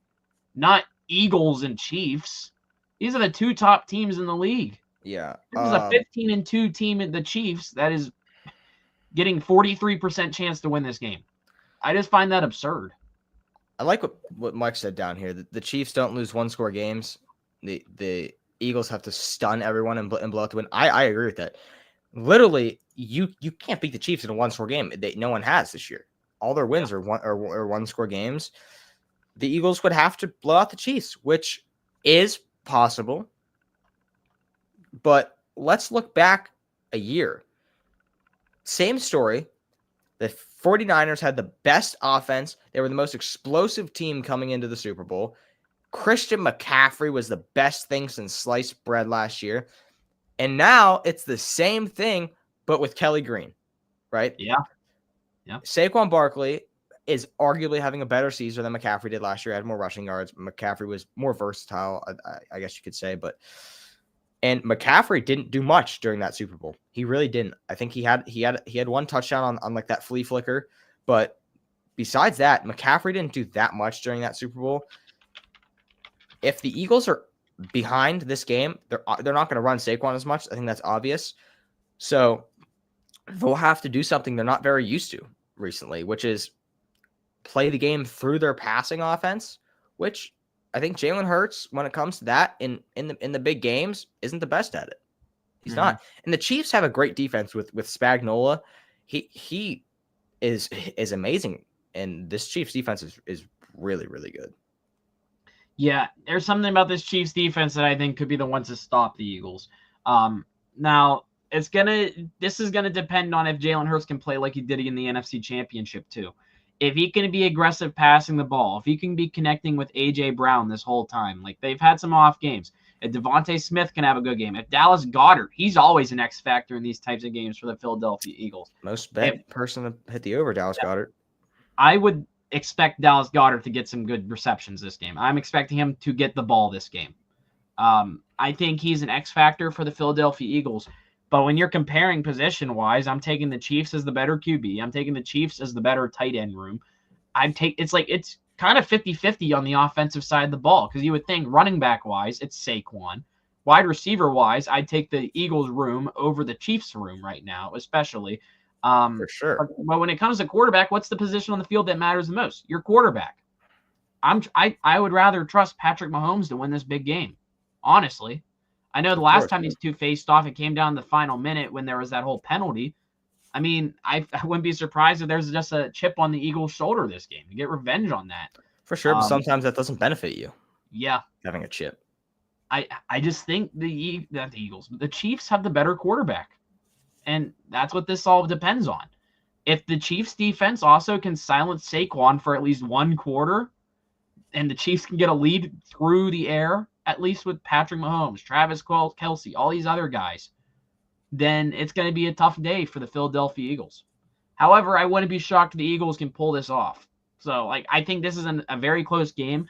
[SPEAKER 2] not Eagles and Chiefs. These are the 2 top teams in the league.
[SPEAKER 1] Yeah.
[SPEAKER 2] This is a 15-2 team at the Chiefs. That is getting 43% chance to win this game. I just find that absurd.
[SPEAKER 1] I like what Mike said down here. The Chiefs don't lose one-score games. The Eagles have to stun everyone and blow out the win. I agree with that. Literally, you can't beat the Chiefs in a one-score game. No one has this year. All their wins are one-score games. The Eagles would have to blow out the Chiefs, which is possible. But let's look back a year. Same story. The 49ers had the best offense. They were the most explosive team coming into the Super Bowl. Christian McCaffrey was the best thing since sliced bread last year. And now it's the same thing, but with Kelly Green, right?
[SPEAKER 2] Yeah.
[SPEAKER 1] Saquon Barkley is arguably having a better season than McCaffrey did last year. Had more rushing yards. McCaffrey was more versatile, I guess you could say. And McCaffrey didn't do much during that Super Bowl. He really didn't. I think he had one touchdown on like that flea flicker, but besides that, McCaffrey didn't do that much during that Super Bowl. If the Eagles are behind this game, they're not going to run Saquon as much. I think that's obvious. So they'll have to do something they're not very used to recently, which is play the game through their passing offense, which I think Jalen Hurts, when it comes to that in the big games, isn't the best at it. He's not. And the Chiefs have a great defense with Spagnuolo. He is amazing, and this Chiefs defense is really, really good.
[SPEAKER 2] Yeah, there's something about this Chiefs defense that I think could be the ones to stop the Eagles. Now this is gonna depend on if Jalen Hurts can play like he did in the NFC Championship too. If he can be aggressive passing the ball, if he can be connecting with A.J. Brown this whole time, like they've had some off games. If Devontae Smith can have a good game. If Dallas Goedert, he's always an X factor in these types of games for the Philadelphia Eagles.
[SPEAKER 1] Most bet person to hit the over, Dallas Goedert.
[SPEAKER 2] I would expect Dallas Goedert to get some good receptions this game. I'm expecting him to get the ball this game. I think he's an X factor for the Philadelphia Eagles. But when you're comparing position-wise, I'm taking the Chiefs as the better QB. I'm taking the Chiefs as the better tight end room. It's kind of 50-50 on the offensive side of the ball because you would think running back-wise, it's Saquon. Wide receiver-wise, I'd take the Eagles room over the Chiefs room right now, especially.
[SPEAKER 1] For sure.
[SPEAKER 2] But when it comes to quarterback, what's the position on the field that matters the most? Your quarterback. I would rather trust Patrick Mahomes to win this big game, honestly. I know the last time these two faced off, it came down to the final minute when there was that whole penalty. I mean, I wouldn't be surprised if there's just a chip on the Eagles' shoulder this game to get revenge on that.
[SPEAKER 1] For sure, but sometimes that doesn't benefit you.
[SPEAKER 2] Yeah.
[SPEAKER 1] Having a chip.
[SPEAKER 2] I just think the Chiefs have the better quarterback. And that's what this all depends on. If the Chiefs defense also can silence Saquon for at least one quarter, and the Chiefs can get a lead through the air, at least with Patrick Mahomes, Travis Kelce, all these other guys, then it's going to be a tough day for the Philadelphia Eagles. However, I wouldn't be shocked if the Eagles can pull this off. So, I think this is a very close game.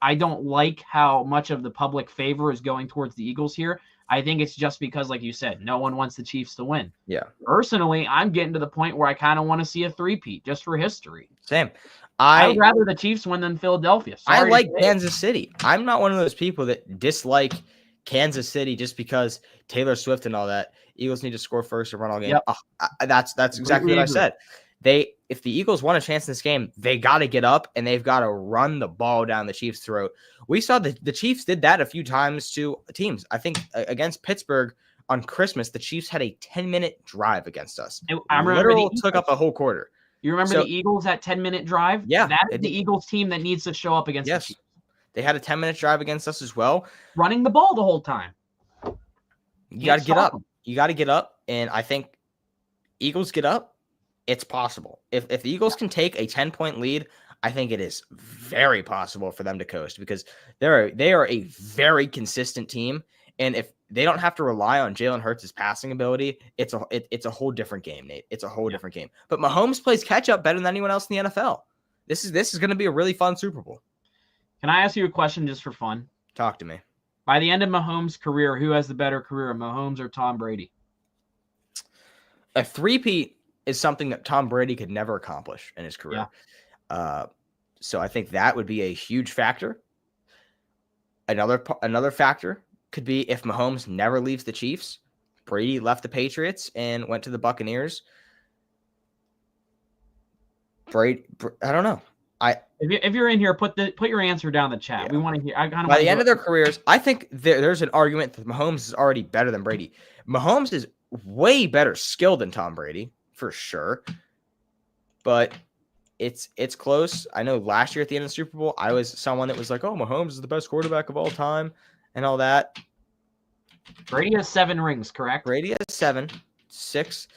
[SPEAKER 2] I don't like how much of the public favor is going towards the Eagles here. I think it's just because, like you said, no one wants the Chiefs to win.
[SPEAKER 1] Yeah.
[SPEAKER 2] Personally, I'm getting to the point where I kind of want to see a three-peat just for history.
[SPEAKER 1] Same.
[SPEAKER 2] I'd rather the Chiefs win than Philadelphia.
[SPEAKER 1] I like Kansas City. I'm not one of those people that dislike Kansas City just because Taylor Swift and all that. Eagles need to score first or run all game.
[SPEAKER 2] Yep.
[SPEAKER 1] That's exactly what I said. If the Eagles want a chance in this game, they got to get up and they've got to run the ball down the Chiefs' throat. We saw the Chiefs did that a few times to teams. I think against Pittsburgh on Christmas, the Chiefs had a 10-minute drive against us. Literally took up a whole quarter.
[SPEAKER 2] You remember the Eagles that 10-minute drive?
[SPEAKER 1] Yeah.
[SPEAKER 2] That is the Eagles team that needs to show up against the Chiefs.
[SPEAKER 1] They had a 10-minute drive against us as well.
[SPEAKER 2] Running the ball the whole time.
[SPEAKER 1] You got to get up. You got to get up, and I think Eagles get up, it's possible. If the Eagles can take a 10-point lead, I think it is very possible for them to coast because they are a very consistent team, and if they don't have to rely on Jalen Hurts' passing ability, it's a whole different game, Nate. It's a whole different game. But Mahomes plays catch up better than anyone else in the NFL. This is going to be a really fun Super Bowl.
[SPEAKER 2] Can I ask you a question just for fun?
[SPEAKER 1] Talk to me.
[SPEAKER 2] By the end of Mahomes' career, who has the better career, Mahomes or Tom Brady?
[SPEAKER 1] A three-peat is something that Tom Brady could never accomplish in his career. Yeah. So I think that would be a huge factor. Another factor could be if Mahomes never leaves the Chiefs, Brady left the Patriots and went to the Buccaneers. Brady, I don't know.
[SPEAKER 2] If you're in here, put your answer down in the chat.
[SPEAKER 1] Yeah.
[SPEAKER 2] We want to hear. I kind of
[SPEAKER 1] By the end of their careers, I think there's an argument that Mahomes is already better than Brady. Mahomes is way better skilled than Tom Brady, for sure. But it's close. I know last year at the end of the Super Bowl, I was someone that was like, "Oh, Mahomes is the best quarterback of all time," and all that.
[SPEAKER 2] Brady has 7 rings, correct?
[SPEAKER 1] Brady has 7, 6.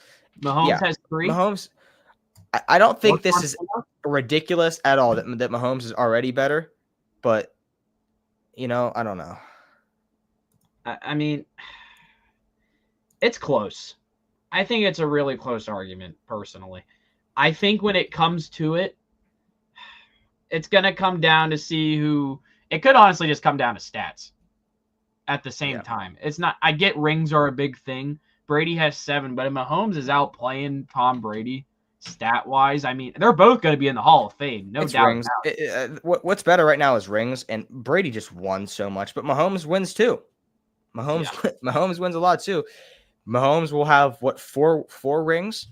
[SPEAKER 2] Mahomes has 3.
[SPEAKER 1] Mahomes. I don't think this is ridiculous at all that Mahomes is already better, but I don't know.
[SPEAKER 2] I mean, it's close. I think it's a really close argument, personally. I think when it comes to it, it's going to come down to see who – it could honestly just come down to stats at the same time. It's not – I get rings are a big thing. Brady has 7, but if Mahomes is outplaying Tom Brady stat-wise, I mean, they're both going to be in the Hall of Fame, no doubt
[SPEAKER 1] rings. What's better right now is rings, and Brady just won so much, but Mahomes wins too. Mahomes wins a lot too. Mahomes will have, 4 rings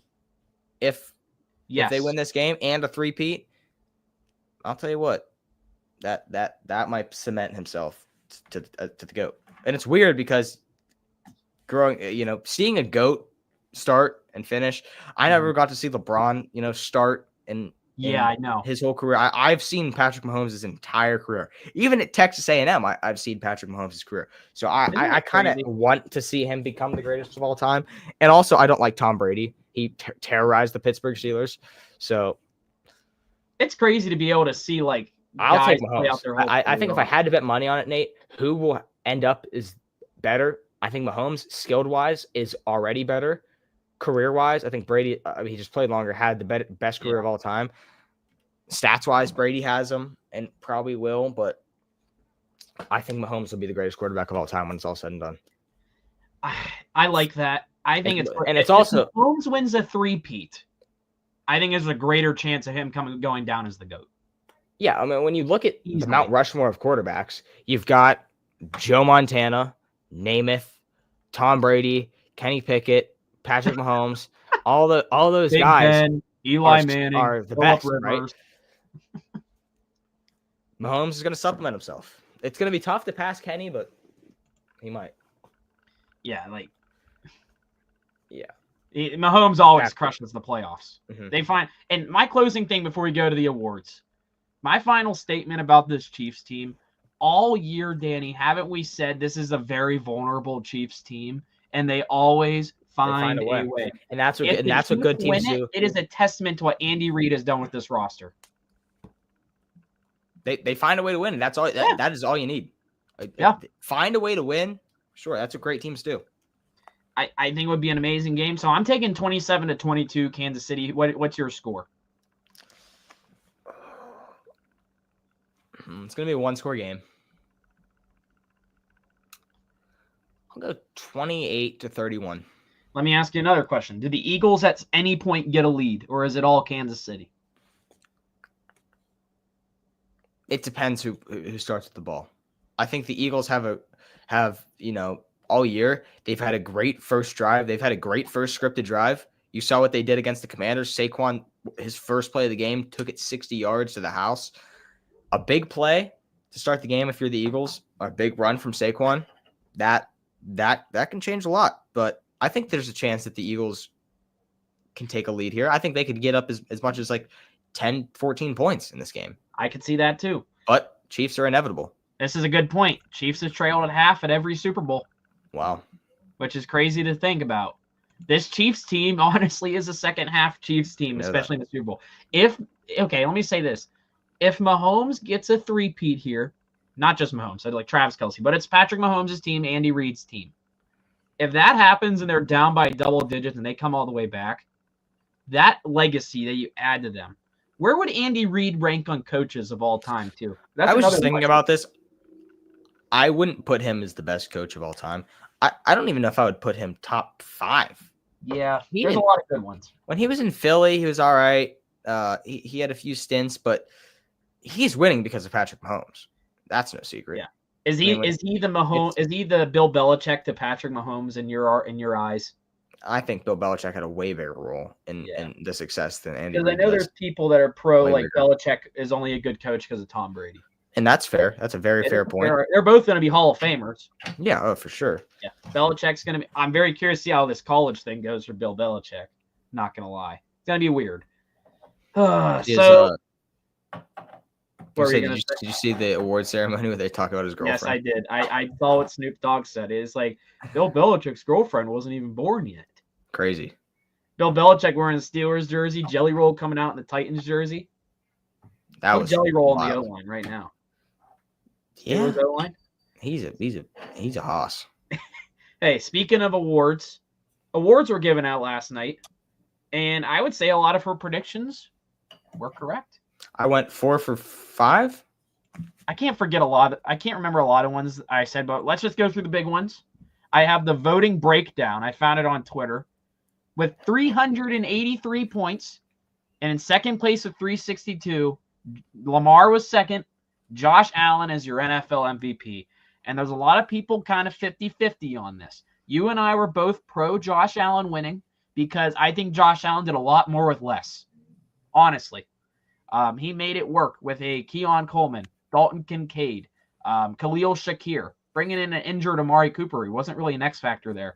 [SPEAKER 1] if they win this game and a 3-peat. I'll tell you what, that might cement himself to the GOAT. And it's weird because seeing a GOAT start and finish, I never got to see LeBron, start and
[SPEAKER 2] I know
[SPEAKER 1] his whole career. I've seen Patrick Mahomes' entire career. Even at Texas A&M, I've seen Patrick Mahomes' career. So I kind of want to see him become the greatest of all time. And also, I don't like Tom Brady. He terrorized the Pittsburgh Steelers. So
[SPEAKER 2] it's crazy to be able to see
[SPEAKER 1] I'll take Mahomes. I think if I had to bet money on it, Nate, who will end up is better? I think Mahomes, skilled wise, is already better. Career wise, I think Brady. He just played longer, had the best career of all time. Stats wise, Brady has him and probably will, but I think Mahomes will be the greatest quarterback of all time when it's all said and done.
[SPEAKER 2] I like that. I think
[SPEAKER 1] it's also
[SPEAKER 2] Mahomes wins a 3-peat. I think there's a greater chance of him going down as the GOAT.
[SPEAKER 1] Yeah, I mean, when you look at the Mount Rushmore of quarterbacks, you've got Joe Montana, Namath, Tom Brady, Kenny Pickett, Patrick Mahomes, all those
[SPEAKER 2] Big
[SPEAKER 1] guys.
[SPEAKER 2] Ben, Eli Manning
[SPEAKER 1] are the best, right? Mahomes is going to supplement himself. It's going to be tough to pass Kenny, but he might.
[SPEAKER 2] Yeah, Mahomes always crushes the playoffs. Mm-hmm. They find, and my closing thing before we go to the awards, my final statement about this Chiefs team, all year, Danny, haven't we said this is a very vulnerable Chiefs team, and they always find a way.
[SPEAKER 1] And that's what good teams do.
[SPEAKER 2] It is a testament to what Andy Reid has done with this roster.
[SPEAKER 1] They find a way to win, and that's all. That is all you need. Find a way to win. Sure, that's what great teams do.
[SPEAKER 2] I think it would be an amazing game. So I'm taking 27-22 Kansas City. What's your score?
[SPEAKER 1] It's going to be a 1-score game. I'll go 28-31.
[SPEAKER 2] Let me ask you another question. Do the Eagles at any point get a lead, or is it all Kansas City?
[SPEAKER 1] It depends who starts with the ball. I think the Eagles have all year, they've had a great first drive. They've had a great first scripted drive. You saw what they did against the Commanders. Saquon, his first play of the game, took it 60 yards to the house. A big play to start the game if you're the Eagles, a big run from Saquon, that can change a lot. But I think there's a chance that the Eagles can take a lead here. I think they could get up as much as 10, 14 points in this game.
[SPEAKER 2] I could see that too.
[SPEAKER 1] But Chiefs are inevitable.
[SPEAKER 2] This is a good point. Chiefs have trailed at half at every Super Bowl.
[SPEAKER 1] Wow.
[SPEAKER 2] Which is crazy to think about. This Chiefs team, honestly, is a second-half Chiefs team, especially in the Super Bowl. Let me say this. If Mahomes gets a 3-peat here, not just Mahomes, like Travis Kelce, but it's Patrick Mahomes' team, Andy Reid's team. If that happens and they're down by double digits and they come all the way back, that legacy that you add to them, where would Andy Reid rank on coaches of all time, too?
[SPEAKER 1] I was just thinking about this. I wouldn't put him as the best coach of all time. I don't even know if I would put him top 5.
[SPEAKER 2] Yeah, there's a lot of good ones.
[SPEAKER 1] When he was in Philly, he was all right. He had a few stints, but he's winning because of Patrick Mahomes. That's no secret.
[SPEAKER 2] Yeah. Is he the Bill Belichick to Patrick Mahomes in your eyes?
[SPEAKER 1] I think Bill Belichick had a way bigger role in the success than Andy
[SPEAKER 2] Because I
[SPEAKER 1] Reid
[SPEAKER 2] know
[SPEAKER 1] does.
[SPEAKER 2] there's people that are pro,
[SPEAKER 1] Way
[SPEAKER 2] like
[SPEAKER 1] bigger.
[SPEAKER 2] Belichick is only a good coach because of Tom Brady.
[SPEAKER 1] And that's fair. That's a very fair point.
[SPEAKER 2] They're both going to be Hall of Famers.
[SPEAKER 1] Yeah, oh, for sure.
[SPEAKER 2] Yeah, Belichick's going to be. I'm very curious to see how this college thing goes for Bill Belichick. Not going to lie, it's going to be weird.
[SPEAKER 1] Did you see the award ceremony where they talk about his girlfriend?
[SPEAKER 2] Yes, I did. I saw what Snoop Dogg said. It's like Bill Belichick's girlfriend wasn't even born yet.
[SPEAKER 1] Crazy.
[SPEAKER 2] Bill Belichick wearing the Steelers jersey, Jelly Roll coming out in the Titans jersey.
[SPEAKER 1] That was
[SPEAKER 2] Jelly Roll
[SPEAKER 1] wild.
[SPEAKER 2] in the O-line right now.
[SPEAKER 1] Yeah,
[SPEAKER 2] O-line.
[SPEAKER 1] He's a hoss.
[SPEAKER 2] Hey, speaking of awards were given out last night, and I would say a lot of her predictions were correct.
[SPEAKER 1] I went 4 for 5.
[SPEAKER 2] I can't remember a lot of ones I said, but let's just go through the big ones. I have the voting breakdown. I found it on Twitter. With 383 points, and in second place with 362, Lamar was second. Josh Allen is your NFL MVP. And there's a lot of people kind of 50-50 on this. You and I were both pro Josh Allen winning because I think Josh Allen did a lot more with less. Honestly. He made it work with a Keon Coleman, Dalton Kincaid, Khalil Shakir, bringing in an injured Amari Cooper. He wasn't really an X factor there.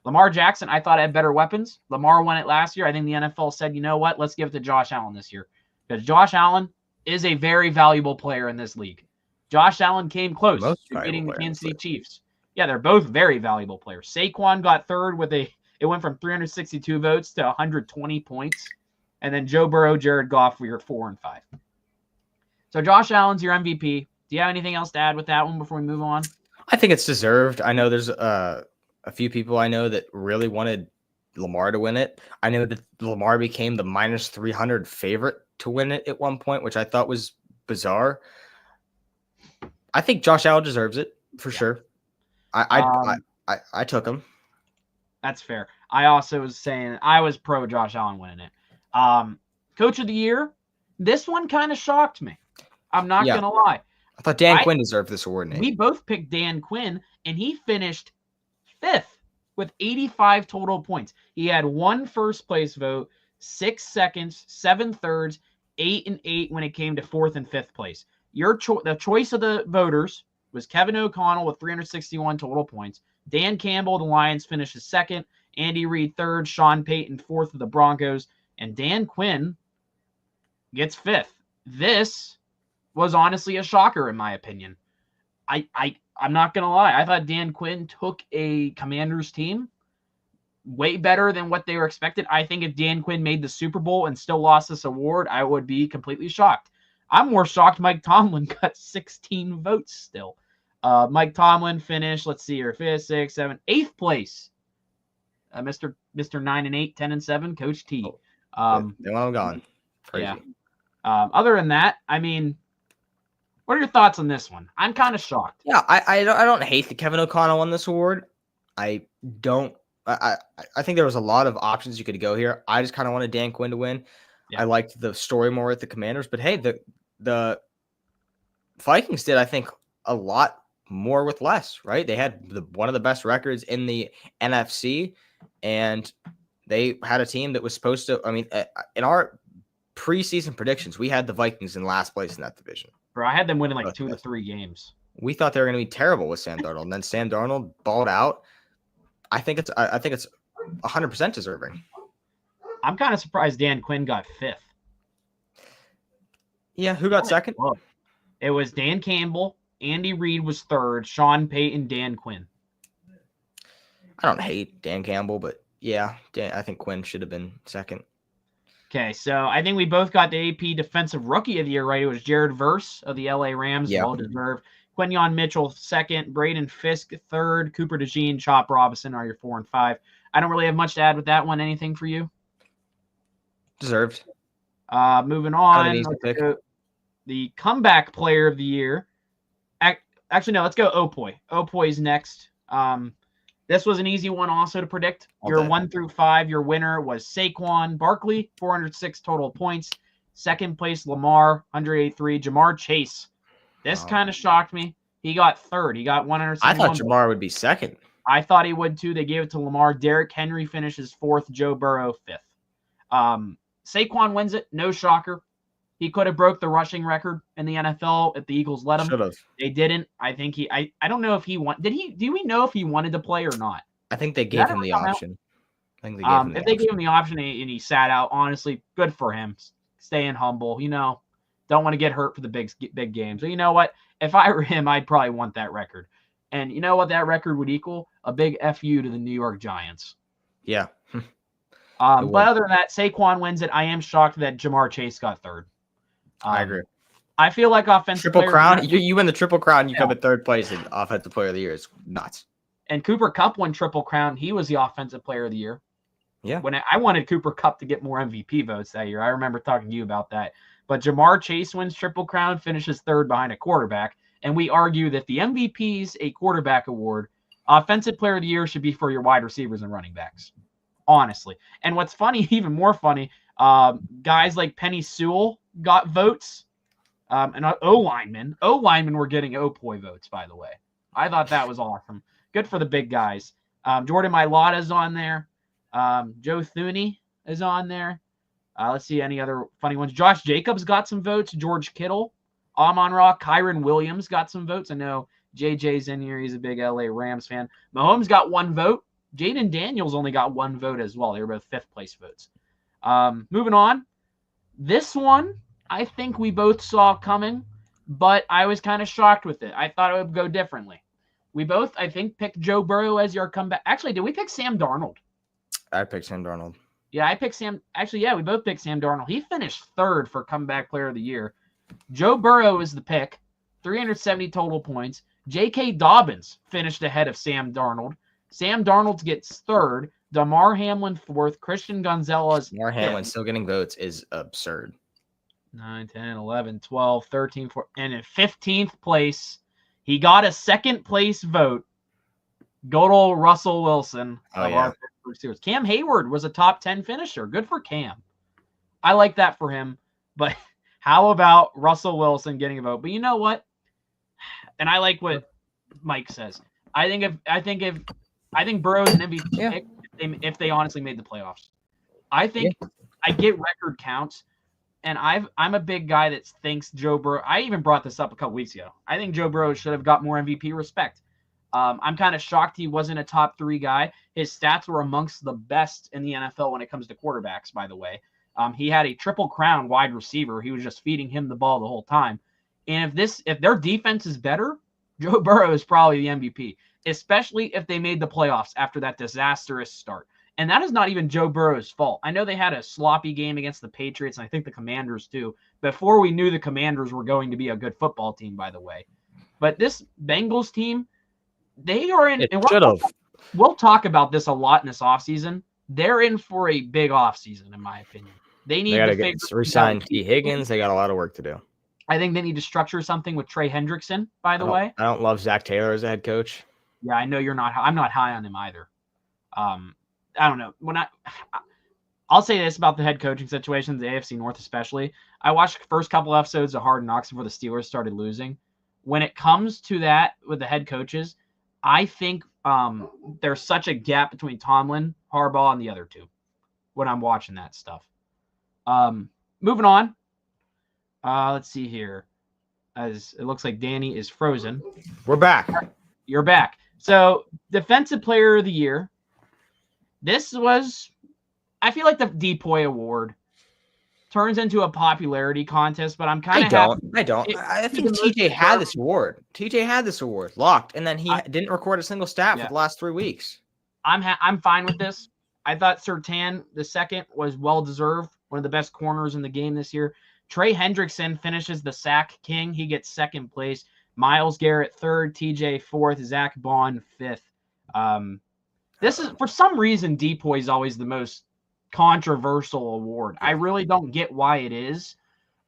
[SPEAKER 2] Lamar Jackson, I thought had better weapons. Lamar won it last year. I think the NFL said, you know what? Let's give it to Josh Allen this year. Because Josh Allen is a very valuable player in this league. Josh Allen came close to beating the Kansas City Chiefs. Yeah, they're both very valuable players. Saquon got third with it went from 362 votes to 120 points. And then Joe Burrow, Jared Goff were 4 and 5. So Josh Allen's your MVP. Do you have anything else to add with that one before we move on?
[SPEAKER 1] I think it's deserved. I know there's a few people I know that really wanted Lamar to win it. I know that Lamar became the minus 300 favorite to win it at one point, which I thought was bizarre. I think Josh Allen deserves it for sure. I took him.
[SPEAKER 2] That's fair. I also was saying I was pro Josh Allen winning it. Coach of the year, this one kind of shocked me. I'm not going to lie.
[SPEAKER 1] I thought Dan Quinn deserved this award, Nate.
[SPEAKER 2] We both picked Dan Quinn, and he finished 5th with 85 total points. He had 1 first place vote, 6 seconds, 7 thirds, 8 and 8 when it came to 4th and 5th place. The choice of the voters was Kevin O'Connell with 361 total points. Dan Campbell, the Lions, finishes 2nd. Andy Reid 3rd. Sean Payton 4th of the Broncos. And Dan Quinn gets 5th. This was honestly a shocker, in my opinion. I'm not going to lie. I thought Dan Quinn took a Commanders team way better than what they were expected. I think if Dan Quinn made the Super Bowl and still lost this award, I would be completely shocked. I'm more shocked Mike Tomlin got 16 votes still. Mike Tomlin finished, let's see here, 5th, 6th, 7th, 8th place. Mr. 9 and 8, 10 and 7, Coach T.
[SPEAKER 1] They're all gone. Crazy.
[SPEAKER 2] Yeah. Other than that, I mean, what are your thoughts on this one? I'm kind of shocked.
[SPEAKER 1] Yeah, I don't hate that Kevin O'Connell won this award. I don't. I think there was a lot of options you could go here. I just kind of wanted Dan Quinn to win. Yeah. I liked the story more with the Commanders, but hey, the Vikings did, I think, a lot more with less, right? They had one of the best records in the NFC, and they had a team that was supposed to, I mean, in our preseason predictions, we had the Vikings in last place in that division.
[SPEAKER 2] Bro, I had them winning like 2 to 3 games.
[SPEAKER 1] We thought they were going to be terrible with Sam Darnold, and then Sam Darnold balled out. I think it's 100% deserving.
[SPEAKER 2] I'm kind of surprised Dan Quinn got 5th.
[SPEAKER 1] Yeah, who got 2nd?
[SPEAKER 2] It was Dan Campbell. Andy Reid was 3rd. Sean Payton, Dan Quinn.
[SPEAKER 1] I don't hate Dan Campbell, but yeah, I think Quinn should have been 2nd.
[SPEAKER 2] Okay, so I think we both got the AP Defensive Rookie of the Year right. It was Jared Verse of the LA Rams. Yeah. Well deserved. Quinyon Mitchell 2nd. Braden Fisk 3rd. Cooper DeJean, Chop Robinson are your 4 and 5. I don't really have much to add with that one. Anything for you?
[SPEAKER 1] Deserved.
[SPEAKER 2] Moving on. The Comeback Player of the Year. Actually, no, let's go Opoy. Opoy's next. This was an easy one also to predict. Your 1 through 5, your winner was Saquon Barkley, 406 total points. 2nd place, Lamar, 183. Jamar Chase. This kind of shocked me. He got 3rd. He got 161.
[SPEAKER 1] I thought Jamar would be 2nd.
[SPEAKER 2] I thought he would too. They gave it to Lamar. Derrick Henry finishes 4th. Joe Burrow 5th. Saquon wins it. No shocker. He could have broke the rushing record in the NFL if the Eagles let him.
[SPEAKER 1] Should have.
[SPEAKER 2] They didn't. I think I don't know if he want. Do we know if he wanted to play or not?
[SPEAKER 1] I think they gave him the option. I think they gave him the option.
[SPEAKER 2] If they gave him the option and he sat out, honestly, good for him. Staying humble, don't want to get hurt for the big games. So you know what? If I were him, I'd probably want that record. And you know what that record would equal? A big FU to the New York Giants.
[SPEAKER 1] Yeah.
[SPEAKER 2] But other than that, Saquon wins it. I am shocked that Jamar Chase got 3rd.
[SPEAKER 1] I agree.
[SPEAKER 2] I feel like offensive
[SPEAKER 1] triple crown. You win the triple crown. You come in 3rd place in offensive player of the year. It's nuts.
[SPEAKER 2] And Cooper Kupp won triple crown. He was the offensive player of the year.
[SPEAKER 1] Yeah.
[SPEAKER 2] When I wanted Cooper Kupp to get more MVP votes that year. I remember talking to you about that. But Jamar Chase wins triple crown, finishes 3rd behind a quarterback. And we argue that the MVP's a quarterback award. Offensive player of the year should be for your wide receivers and running backs. Honestly. And what's funny, even more funny, guys like Penny Sewell got votes. And O-linemen were getting O-poi votes, by the way. I thought that was awesome. Good for the big guys. Jordan Mailata's on there. Joe Thuney is on there. Let's see any other funny ones. Josh Jacobs got some votes. George Kittle, Amon-Ra, Kyron Williams got some votes. I know JJ's in here. He's a big LA Rams fan. Mahomes got 1 vote. Jaden Daniels only got 1 vote as well. They were both 5th place votes. Moving on. This one, I think we both saw coming, but I was kind of shocked with it. I thought it would go differently. We both, I think, picked Joe Burrow as your comeback. Actually, did we pick Sam Darnold?
[SPEAKER 1] I picked Sam Darnold.
[SPEAKER 2] Yeah, I picked Sam. Actually, yeah, we both picked Sam Darnold. He finished 3rd for comeback player of the year. Joe Burrow is the pick, 370 total points. J.K. Dobbins finished ahead of Sam Darnold. Sam Darnold gets 3rd. Damar Hamlin 4th. Christian Gonzalez.
[SPEAKER 1] Damar Hamlin still getting votes is absurd.
[SPEAKER 2] 9, 10, 11, 12, 13, 14. And in 15th place, he got a 2nd place vote. Good old Russell Wilson.
[SPEAKER 1] Oh, yeah.
[SPEAKER 2] Cam Hayward was a top 10 finisher. Good for Cam. I like that for him. But how about Russell Wilson getting a vote? But you know what? And I like what Mike says. I think Burrow's an MVP pick if they honestly made the playoffs. I think I get record counts, and I'm a big guy that thinks Joe Burrow. I even brought this up a couple weeks ago. I think Joe Burrow should have got more MVP respect. I'm kind of shocked he wasn't a top 3 guy. His stats were amongst the best in the NFL when it comes to quarterbacks, by the way. He had a triple crown wide receiver. He was just feeding him the ball the whole time. And if their defense is better, Joe Burrow is probably the MVP, especially if they made the playoffs after that disastrous start. And that is not even Joe Burrow's fault. I know they had a sloppy game against the Patriots, and I think the Commanders too, before we knew the Commanders were going to be a good football team, by the way. But this Bengals team, they are in. We'll talk about this a lot in this offseason. They're in for a big offseason, in my opinion. They need to
[SPEAKER 1] resign T. Higgins. They got a lot of work to do.
[SPEAKER 2] I think they need to structure something with Trey Hendrickson, by the way.
[SPEAKER 1] I don't love Zach Taylor as a head coach.
[SPEAKER 2] Yeah, I know you're not. I'm not high on him either. I don't know. I'll say this about the head coaching situations, the AFC North especially. I watched the first couple episodes of Hard Knocks before the Steelers started losing. When it comes to that with the head coaches, I think there's such a gap between Tomlin, Harbaugh, and the other two when I'm watching that stuff. Moving on. Let's see here. As it looks like Danny is frozen.
[SPEAKER 1] We're back.
[SPEAKER 2] You're back. So, Defensive Player of the Year. This was, I feel like the DPOY award turns into a popularity contest, but I'm kind of happy.
[SPEAKER 1] I think TJ had this award. TJ had this award locked, and then he didn't record a single stat for the last 3 weeks.
[SPEAKER 2] I'm fine with this. I thought Surtain the second was well deserved, one of the best corners in the game this year. Trey Hendrickson finishes the sack king. He gets second place. Myles Garrett third, TJ fourth, Zach Bond fifth. This is, for some reason, DPOY is always the most controversial award. I really don't get why it is.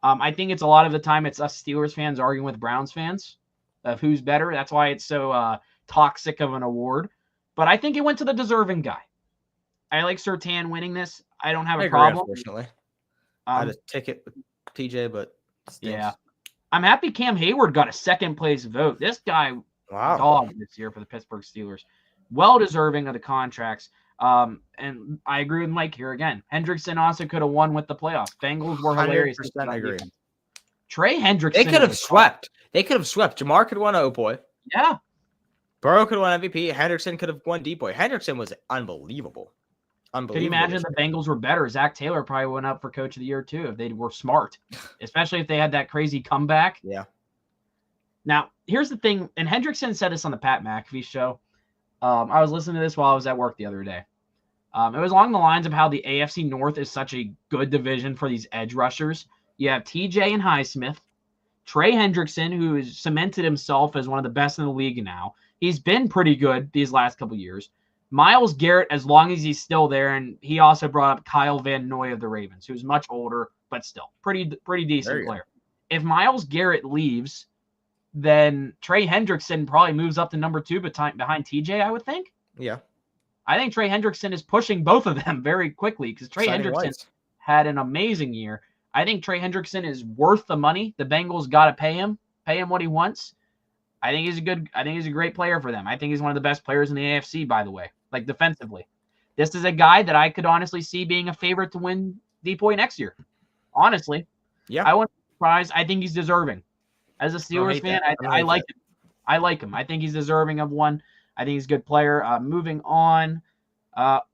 [SPEAKER 2] I think it's a lot of the time it's us Steelers fans arguing with Browns fans of who's better. That's why it's so toxic of an award. But I think it went to the deserving guy. I like Surtain winning this. I don't have a problem.
[SPEAKER 1] Unfortunately, I had a ticket with TJ, but
[SPEAKER 2] yeah, I'm happy Cam Hayward got a second place vote. This guy dog this year for the Pittsburgh Steelers. well deserving of the contracts. And I agree with Mike here again. Hendrickson also could have won with the playoffs. Bengals were hilarious.
[SPEAKER 1] 100% agree.
[SPEAKER 2] Trey Hendrickson.
[SPEAKER 1] They could have swept. They could have swept. Jamar could have won Boy.
[SPEAKER 2] Yeah.
[SPEAKER 1] Burrow could have won MVP. Hendrickson could have won Boy. Hendrickson was unbelievable.
[SPEAKER 2] Could you imagine the Bengals were better? Zach Taylor probably went up for coach of the year too if they were smart, especially if they had that crazy comeback.
[SPEAKER 1] Yeah.
[SPEAKER 2] Now, here's the thing, and Hendrickson said this on the Pat McAfee show. I was listening to this while I was at work the other day. It was along the lines of how the AFC North is such a good division for these edge rushers. You have TJ and Highsmith, Trey Hendrickson, who has cemented himself as one of the best in the league now. He's been pretty good these last couple years. Myles Garrett, as long as he's still there, and he also brought up Kyle Van Noy of the Ravens, who's much older, but still pretty decent player. If Myles Garrett leaves, then Trey Hendrickson probably moves up to number 2 behind TJ, I would think.
[SPEAKER 1] Yeah.
[SPEAKER 2] I think Trey Hendrickson is pushing both of them very quickly because Trey Hendrickson had an amazing year. I think Trey Hendrickson is worth the money. The Bengals got to pay him what he wants. I think he's a great player for them. I think he's one of the best players in the AFC, by the way, like defensively. This is a guy that I could honestly see being a favorite to win DPOY next year. Honestly.
[SPEAKER 1] Yeah.
[SPEAKER 2] I wouldn't be surprised. I think he's deserving. As a Steelers fan, I like him. I like him. I think he's deserving of one. I think he's a good player. Moving on,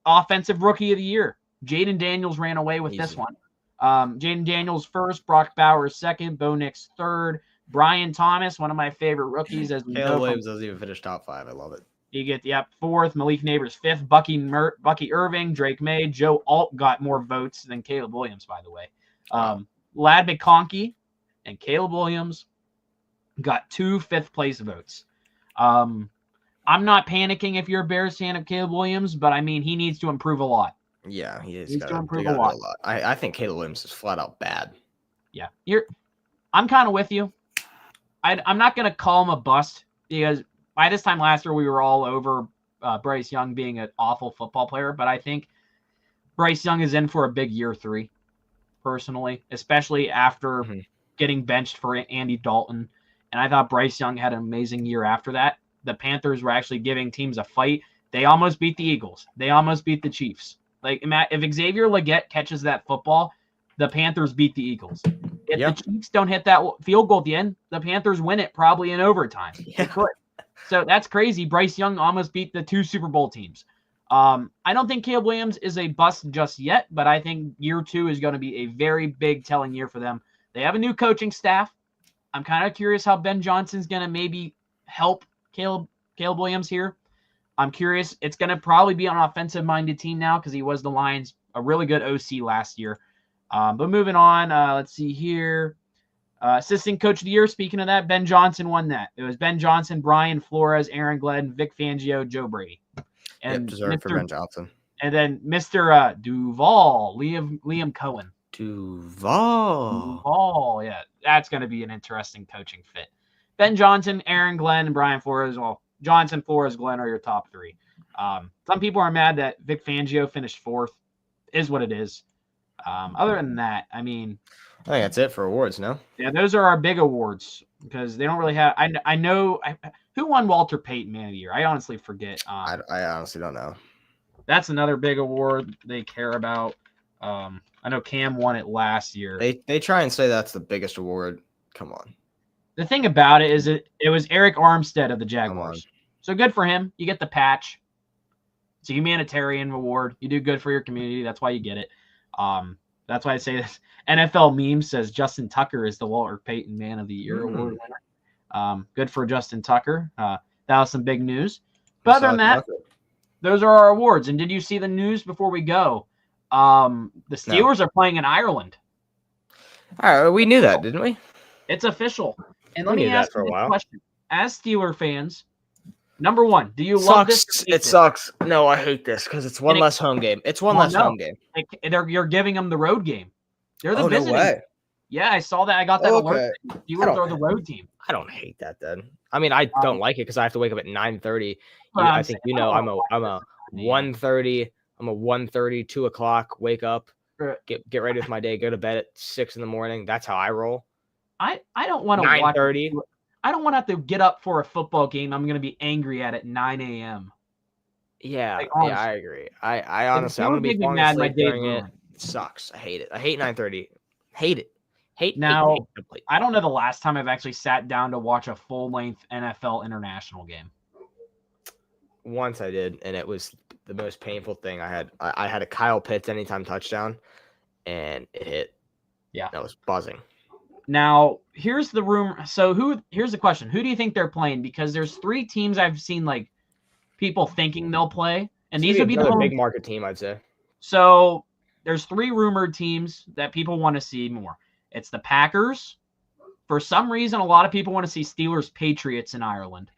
[SPEAKER 2] offensive rookie of the year. Jaden Daniels ran away with this one. Jaden Daniels first, Brock Bowers second, Bo Nix third, Brian Thomas, one of my favorite rookies. As
[SPEAKER 1] Caleb Williams doesn't even finish top 5. I love it.
[SPEAKER 2] You get fourth, Malik Neighbors fifth, Bucky Irving, Drake May, Joe Alt got more votes than Caleb Williams, by the way. Lad McConkey and Caleb Williams got 2 fifth-place votes. I'm not panicking if you're a Bears fan of Caleb Williams, but I mean, he needs to improve a lot.
[SPEAKER 1] Yeah, he needs
[SPEAKER 2] to improve a lot.
[SPEAKER 1] I think Caleb Williams is flat out bad.
[SPEAKER 2] Yeah, I'm kind of with you. I'm not going to call him a bust because by this time last year, we were all over Bryce Young being an awful football player, but I think Bryce Young is in for a big year 3, personally, especially after getting benched for Andy Dalton. And I thought Bryce Young had an amazing year after that. The Panthers were actually giving teams a fight. They almost beat the Eagles. They almost beat the Chiefs. Like, if Xavier Legette catches that football, the Panthers beat the Eagles. If the Chiefs don't hit that field goal at the end, the Panthers win it probably in overtime.
[SPEAKER 1] Yeah.
[SPEAKER 2] So that's crazy. Bryce Young almost beat the 2 Super Bowl teams. I don't think Caleb Williams is a bust just yet, but I think year 2 is going to be a very big telling year for them. They have a new coaching staff. I'm kind of curious how Ben Johnson's going to maybe help Caleb Williams here. I'm curious. It's going to probably be an offensive-minded team now because he was the Lions, a really good OC last year. But moving on, let's see here. Assistant Coach of the Year, speaking of that, Ben Johnson won that. It was Ben Johnson, Brian Flores, Aaron Glenn, Vic Fangio, Joe Brady. And
[SPEAKER 1] deserved for Ben Johnson.
[SPEAKER 2] And then Mr. Duval, Liam Cohen.
[SPEAKER 1] Duval.
[SPEAKER 2] Yeah. That's going to be an interesting coaching fit. Ben Johnson, Aaron Glenn, and Brian Flores. Well, Johnson, Flores, Glenn are your top 3. Some people are mad that Vic Fangio finished 4th. Is what it is. Other than that, I mean,
[SPEAKER 1] I think that's it for awards, no?
[SPEAKER 2] Yeah, those are our big awards because they don't really have. I know who won Walter Payton Man of the Year. I honestly forget.
[SPEAKER 1] I honestly don't know.
[SPEAKER 2] That's another big award they care about. I know Cam won it last year.
[SPEAKER 1] They try and say that's the biggest award. Come on.
[SPEAKER 2] The thing about it is it was Eric Armstead of the Jaguars. So good for him. You get the patch. It's a humanitarian award. You do good for your community. That's why you get it. That's why I say this. NFL meme says Justin Tucker is the Walter Payton Man of the Year award winner. Good for Justin Tucker. That was some big news. But other than that, those are our awards. And did you see the news before we go? The Steelers are playing in Ireland.
[SPEAKER 1] All right, we knew that, didn't we?
[SPEAKER 2] It's official. And let me ask you a question. As Steeler fans, number one, do you love this?
[SPEAKER 1] It sucks. No, I hate this because it's one less home game. It's one less home game.
[SPEAKER 2] You're giving them the road game. They're the visiting.
[SPEAKER 1] No way.
[SPEAKER 2] Yeah, I saw that. I got that alert. Steelers are the road team.
[SPEAKER 1] I don't hate that then. I mean, I don't like it because I have to wake up at 9:30. I think I'm a 1:30. I'm a 1:30, 2 o'clock. Wake up, get ready with my day. Go to bed at 6 in the morning. That's how I roll.
[SPEAKER 2] I don't want to watch. 9:30. I don't want to have to get up for a football game I'm going to be angry at 9 a.m.
[SPEAKER 1] Yeah,
[SPEAKER 2] Like,
[SPEAKER 1] yeah, I
[SPEAKER 2] honestly.
[SPEAKER 1] agree. I
[SPEAKER 2] If the
[SPEAKER 1] honestly, I'm
[SPEAKER 2] Steelers
[SPEAKER 1] gonna be
[SPEAKER 2] make me
[SPEAKER 1] falling
[SPEAKER 2] mad, my
[SPEAKER 1] asleep
[SPEAKER 2] day's
[SPEAKER 1] during it.
[SPEAKER 2] ruined.
[SPEAKER 1] It sucks. I hate it. I hate 9:30. Hate it. Hate
[SPEAKER 2] Now,
[SPEAKER 1] complete.
[SPEAKER 2] I don't know the last time I've actually sat down to watch a full-length NFL international game.
[SPEAKER 1] Once I did, and it was the most painful thing I had. I had a Kyle Pitts anytime touchdown, and it hit.
[SPEAKER 2] Yeah.
[SPEAKER 1] That was buzzing.
[SPEAKER 2] Now, here's the rumor. So here's the question. Who do you think they're playing? Because there's 3 teams I've seen like people thinking they'll play, and these would be the
[SPEAKER 1] another
[SPEAKER 2] home.
[SPEAKER 1] big market team, I'd say.
[SPEAKER 2] So there's 3 rumored teams that people want to see more. It's the Packers. For some reason, a lot of people want to see Steelers Patriots in Ireland.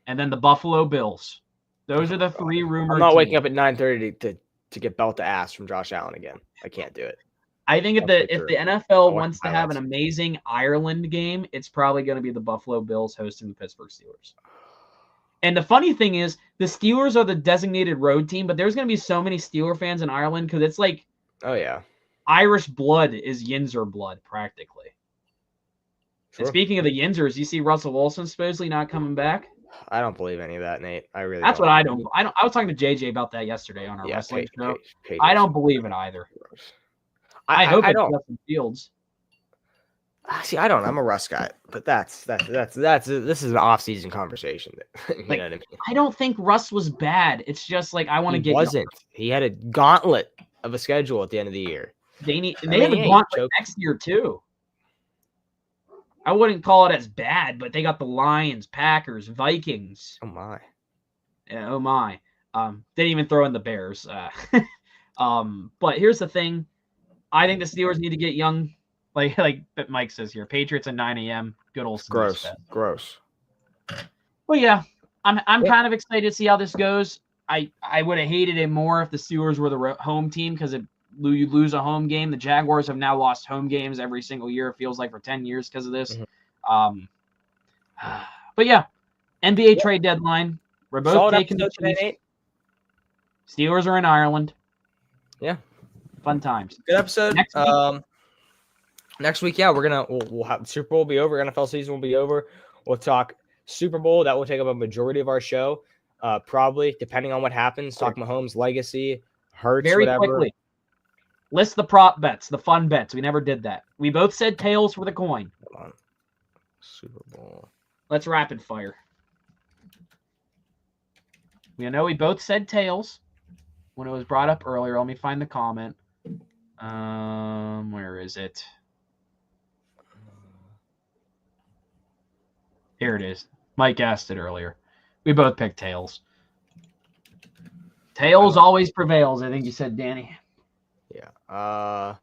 [SPEAKER 2] And then the Buffalo Bills. Those are the 3 rumored
[SPEAKER 1] I'm not waking
[SPEAKER 2] teams.
[SPEAKER 1] up at 9:30 to get belt to ass from Josh Allen again. I can't do it.
[SPEAKER 2] I think if the NFL wants to have an amazing Ireland game, it's probably going to be the Buffalo Bills hosting the Pittsburgh Steelers. And the funny thing is, the Steelers are the designated road team, but there's going to be so many Steeler fans in Ireland because it's like,
[SPEAKER 1] oh yeah,
[SPEAKER 2] Irish blood is Yinzer blood practically. Sure. And speaking of the Yinzers, you see Russell Wilson supposedly not coming back.
[SPEAKER 1] I don't believe any of that, Nate. I really.
[SPEAKER 2] That's what I don't. I was talking to JJ about that yesterday on our wrestling show. I don't believe it either. I hope it's Justin Fields.
[SPEAKER 1] See, I don't. I'm a Russ guy, but that's this is an off-season conversation. You know what I mean?
[SPEAKER 2] I don't think Russ was bad. It's just like I want to get.
[SPEAKER 1] He wasn't. He had a gauntlet of a schedule at the end of the year.
[SPEAKER 2] They have a gauntlet next year too. I wouldn't call it as bad, but they got the Lions, Packers, Vikings.
[SPEAKER 1] Oh my.
[SPEAKER 2] Yeah, oh my. Didn't even throw in the Bears. But here's the thing. I think the Steelers need to get young, like Mike says here. Patriots at 9 a.m. Good old
[SPEAKER 1] gross.
[SPEAKER 2] Well, yeah, I'm kind of excited to see how this goes. I would have hated it more if the Steelers were the home team because you lose a home game. The Jaguars have now lost home games every single year. It feels like for 10 years because of this. Mm-hmm. But yeah, NBA trade deadline. We're both taking the Chiefs. Steelers are in Ireland.
[SPEAKER 1] Yeah.
[SPEAKER 2] Fun times.
[SPEAKER 1] Good episode. Next week, yeah, we'll have Super Bowl be over. NFL season will be over. We'll talk Super Bowl. That will take up a majority of our show. Probably, depending on what happens. Talk Mahomes' legacy, Hurts,
[SPEAKER 2] very
[SPEAKER 1] whatever.
[SPEAKER 2] Quickly. List the prop bets, the fun bets. We never did that. We both said tails for the coin.
[SPEAKER 1] Hold on. Super Bowl.
[SPEAKER 2] Let's rapid fire. We know we both said tails when it was brought up earlier. Let me find the comment. Where is it? Here it is. Mike asked it earlier. We both picked tails. Tails always prevails, I think you said, Danny.
[SPEAKER 1] Yeah. I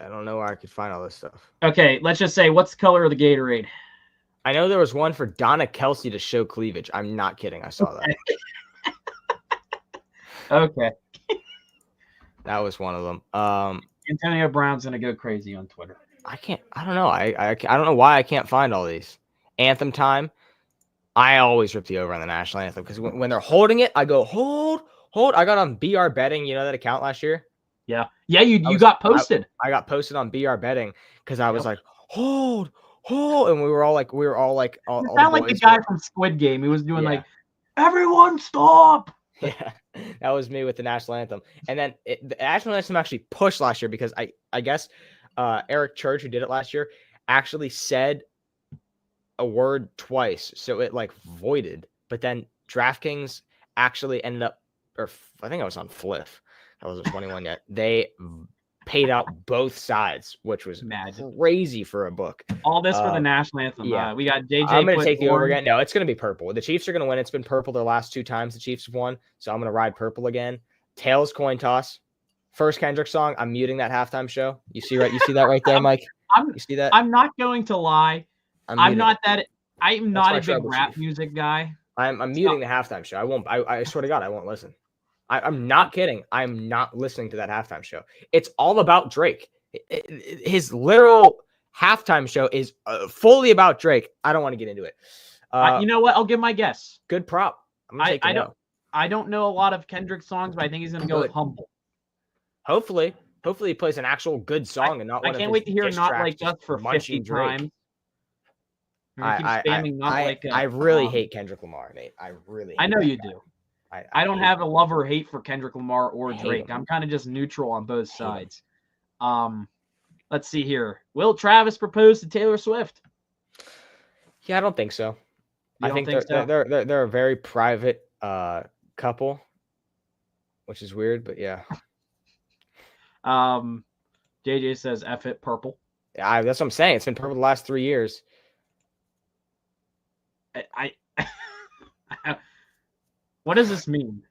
[SPEAKER 1] don't know where I could find all this stuff.
[SPEAKER 2] Okay, let's just say, what's the color of the Gatorade?
[SPEAKER 1] I know there was one for Donna Kelsey to show cleavage. I'm not kidding. I saw that.
[SPEAKER 2] Okay.
[SPEAKER 1] That was one of them.
[SPEAKER 2] Antonio Brown's gonna go crazy on Twitter.
[SPEAKER 1] I don't know. I don't know why I can't find all these. Anthem time. I always rip the over on the national anthem because when they're holding it, I go hold. I got on BR Betting. You know that account last year?
[SPEAKER 2] Yeah. You got posted.
[SPEAKER 1] I got posted on BR Betting because I was like hold, and we were all like
[SPEAKER 2] you sound like the guy from Squid Game. He was doing like everyone stop.
[SPEAKER 1] Yeah, that was me with the national anthem. And then the national anthem actually pushed last year because I guess Eric Church, who did it last year, actually said a word twice. So it like voided. But then DraftKings actually ended up, or I think I was on Fliff. I wasn't 21 yet. They paid out both sides, which was crazy for a book.
[SPEAKER 2] All this for the national anthem. Yeah, we got JJ.
[SPEAKER 1] I'm going to take the over again. No, it's going to be purple. The Chiefs are going to win. It's been purple the last 2 times the Chiefs have won, so I'm going to ride purple again. Tails coin toss. First Kendrick song. I'm muting that halftime show. You see that right there, Mike? You see that?
[SPEAKER 2] I'm not going to lie. I'm not a big rap music guy.
[SPEAKER 1] I'm muting the halftime show. I won't. I swear to God, I won't listen. I'm not kidding. I'm not listening to that halftime show. It's all about Drake. His literal halftime show is fully about Drake. I don't want to get into it.
[SPEAKER 2] You know what? I'll give my guess.
[SPEAKER 1] Good prop.
[SPEAKER 2] I don't know a lot of Kendrick songs, but I think he's going to go with Humble.
[SPEAKER 1] Hopefully he plays an actual good song and not.
[SPEAKER 2] I can't wait to hear Not Like Us for 50 times.
[SPEAKER 1] I really hate Kendrick Lamar, Nate. I know
[SPEAKER 2] you do. I don't have a love or hate for Kendrick Lamar or Drake.
[SPEAKER 1] him.
[SPEAKER 2] I'm kind of just neutral on both sides. Let's see here. Will Travis propose to Taylor Swift?
[SPEAKER 1] Yeah, I don't think so.
[SPEAKER 2] You don't think so?
[SPEAKER 1] They're a very private couple, which is weird, but yeah.
[SPEAKER 2] JJ says F it purple.
[SPEAKER 1] Yeah, that's what I'm saying. It's been purple the last 3 years.
[SPEAKER 2] I what does this mean?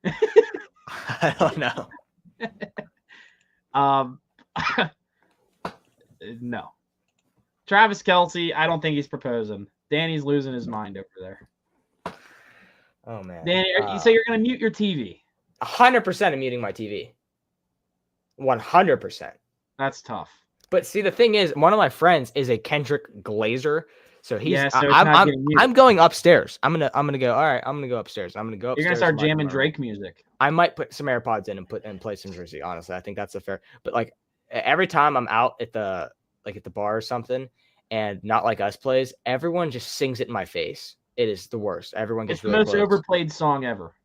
[SPEAKER 1] I don't know.
[SPEAKER 2] No. Travis Kelce, I don't think he's proposing. Danny's losing his mind over there.
[SPEAKER 1] Oh man.
[SPEAKER 2] Danny, so you're gonna mute your TV?
[SPEAKER 1] 100% I'm muting my TV. 100%.
[SPEAKER 2] That's tough.
[SPEAKER 1] But see, the thing is, one of my friends is a Kendrick Glazer, so he's.
[SPEAKER 2] Yeah, so
[SPEAKER 1] I'm going upstairs. I'm gonna go. All right, I'm gonna go upstairs. I'm gonna go upstairs.
[SPEAKER 2] You're gonna start jamming Drake music.
[SPEAKER 1] I might put some AirPods in and play some Jersey. Honestly, I think that's a fair. But like every time I'm out at the bar or something, and Not Like Us plays, everyone just sings it in my face. It is the worst. Everyone gets.
[SPEAKER 2] It's the most overplayed song ever.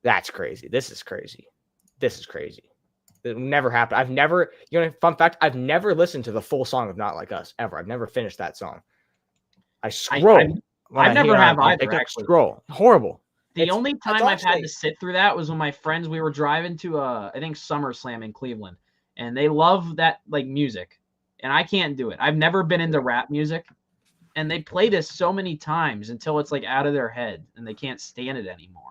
[SPEAKER 1] That's crazy. This is crazy. It never happened. I've never, fun fact, I've never listened to the full song of Not Like Us ever. I've never finished that song. I scroll.
[SPEAKER 2] I never have either. Actually,
[SPEAKER 1] scroll. Horrible.
[SPEAKER 2] The only time I've had to sit through that was when my friends, we were driving to I think SummerSlam in Cleveland, and they love that like music, and I can't do it. I've never been into rap music, and they play this so many times until it's like out of their head and they can't stand it anymore.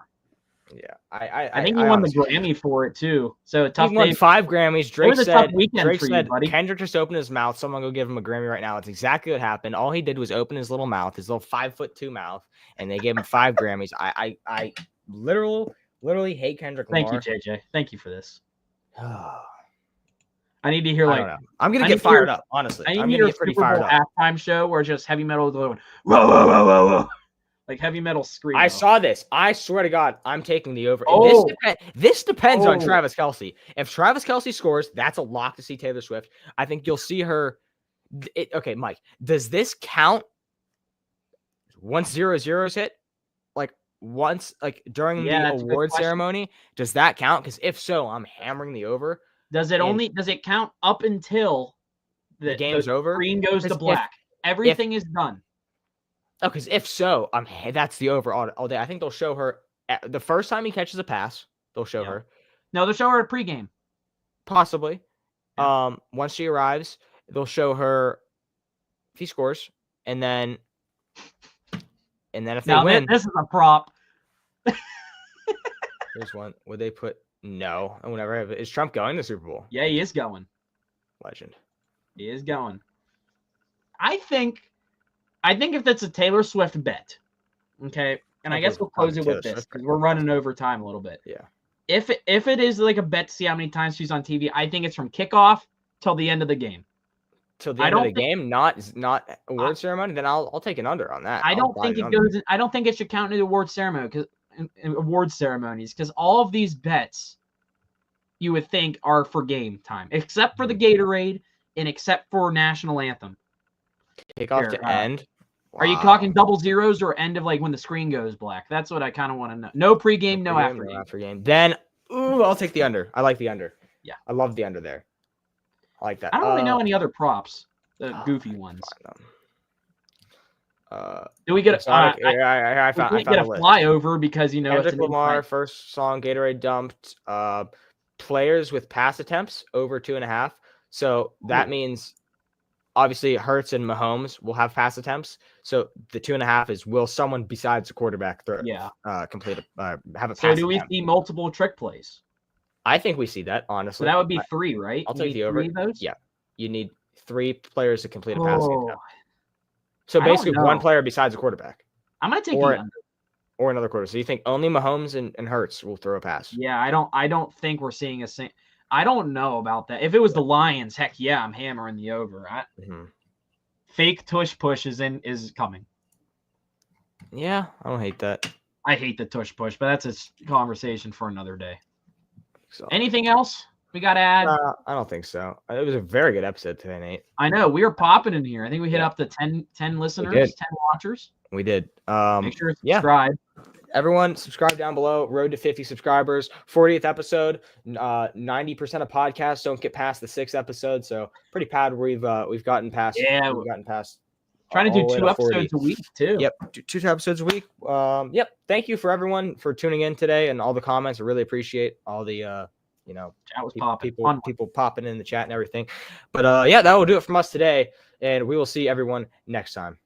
[SPEAKER 1] Yeah,
[SPEAKER 2] I think he won the Grammy for it too. So a tough day.
[SPEAKER 1] He won 5 Grammys. Drake said
[SPEAKER 2] buddy.
[SPEAKER 1] Kendrick just opened his mouth. Someone go give him a Grammy right now. It's exactly what happened. All he did was open his little mouth, his little 5'2" mouth, and they gave him 5 Grammys. I literally hate Kendrick Lamar.
[SPEAKER 2] Thank you, JJ. Thank you for this. I need to hear like
[SPEAKER 1] I'm gonna get fired up. Honestly,
[SPEAKER 2] I'm gonna get pretty fired up. Halftime show where just heavy metal going whoa whoa whoa whoa whoa. Like heavy metal scream.
[SPEAKER 1] I saw this. I swear to God, I'm taking the over. Oh. This depends on Travis Kelce. If Travis Kelce scores, that's a lock to see Taylor Swift. I think you'll see her. Okay, Mike, does this count once 0-0s hit? Like once, like during the award ceremony? Does that count? Because if so, I'm hammering the over.
[SPEAKER 2] Does it count up until
[SPEAKER 1] the game's over?
[SPEAKER 2] Screen goes to black. Everything is done.
[SPEAKER 1] Oh, because if so, that's the over all day. I think they'll show her the first time he catches a pass. They'll show her.
[SPEAKER 2] No, they'll show her at pregame.
[SPEAKER 1] Possibly. Yeah. Once she arrives, they'll show her if he scores, and then if they win.
[SPEAKER 2] This is a prop.
[SPEAKER 1] Here's one. Would they put no? And whenever is Trump going to the Super Bowl?
[SPEAKER 2] Yeah, he is going.
[SPEAKER 1] Legend.
[SPEAKER 2] He is going. I think if that's a Taylor Swift bet, okay, and I guess we'll close it with this because we're running over time a little bit.
[SPEAKER 1] Yeah.
[SPEAKER 2] If it is like a bet to see how many times she's on TV, I think it's from kickoff till the end of the game.
[SPEAKER 1] Till the end of the game, not award ceremony. Then I'll take an under on that.
[SPEAKER 2] I don't think it goes. I don't think it should count in the award ceremony because all of these bets you would think are for game time, except for the Gatorade and except for national anthem.
[SPEAKER 1] Kickoff to end.
[SPEAKER 2] Wow. Are you talking double zeros or end of like when the screen goes black? That's what I kind of want to know. No pregame, no after game.
[SPEAKER 1] Then, I'll take the under. I like the under.
[SPEAKER 2] Yeah.
[SPEAKER 1] I love the under there. I like that.
[SPEAKER 2] I don't really know any other props, the goofy ones. Do we get
[SPEAKER 1] I found
[SPEAKER 2] a flyover because
[SPEAKER 1] Kendrick Lamar first song Gatorade dumped. Players with pass attempts over 2.5. So that means obviously Hurts and Mahomes will have pass attempts. So the 2.5 is will someone besides the quarterback complete have a pass?
[SPEAKER 2] So do we see multiple trick plays?
[SPEAKER 1] I think we see that, honestly.
[SPEAKER 2] So that would be 3, right?
[SPEAKER 1] I'll take the over.
[SPEAKER 2] 3 of those?
[SPEAKER 1] Yeah. You need 3 players to complete a passing attempt. So basically 1 player besides a quarterback.
[SPEAKER 2] I'm going to take the under.
[SPEAKER 1] Or another quarter. So you think only Mahomes and Hurts will throw a pass?
[SPEAKER 2] Yeah, I don't think we're seeing a same. I don't know about that. If it was the Lions, heck yeah, I'm hammering the over. Fake tush push is coming.
[SPEAKER 1] Yeah, I don't hate that.
[SPEAKER 2] I hate the tush push, but that's a conversation for another day. So, anything else we got to add?
[SPEAKER 1] I don't think so. It was a very good episode today, Nate.
[SPEAKER 2] I know. We were popping in here. I think we hit up to 10 listeners, 10 watchers.
[SPEAKER 1] We did.
[SPEAKER 2] Make sure to subscribe.
[SPEAKER 1] everyone subscribe down below. Road to 50 subscribers, 40th episode. 90% of podcasts don't get past the 6th episode, so pretty proud we've gotten past.
[SPEAKER 2] Yeah,
[SPEAKER 1] we've gotten past.
[SPEAKER 2] Trying to
[SPEAKER 1] all
[SPEAKER 2] do
[SPEAKER 1] the way
[SPEAKER 2] 2
[SPEAKER 1] to
[SPEAKER 2] episodes
[SPEAKER 1] 40.
[SPEAKER 2] a week too.
[SPEAKER 1] Yep, 2 episodes a week. Yep. Thank you for everyone for tuning in today and all the comments. I really appreciate all the
[SPEAKER 2] Chat was popping.
[SPEAKER 1] people popping in the chat and everything. But yeah, that will do it from us today, and we will see everyone next time.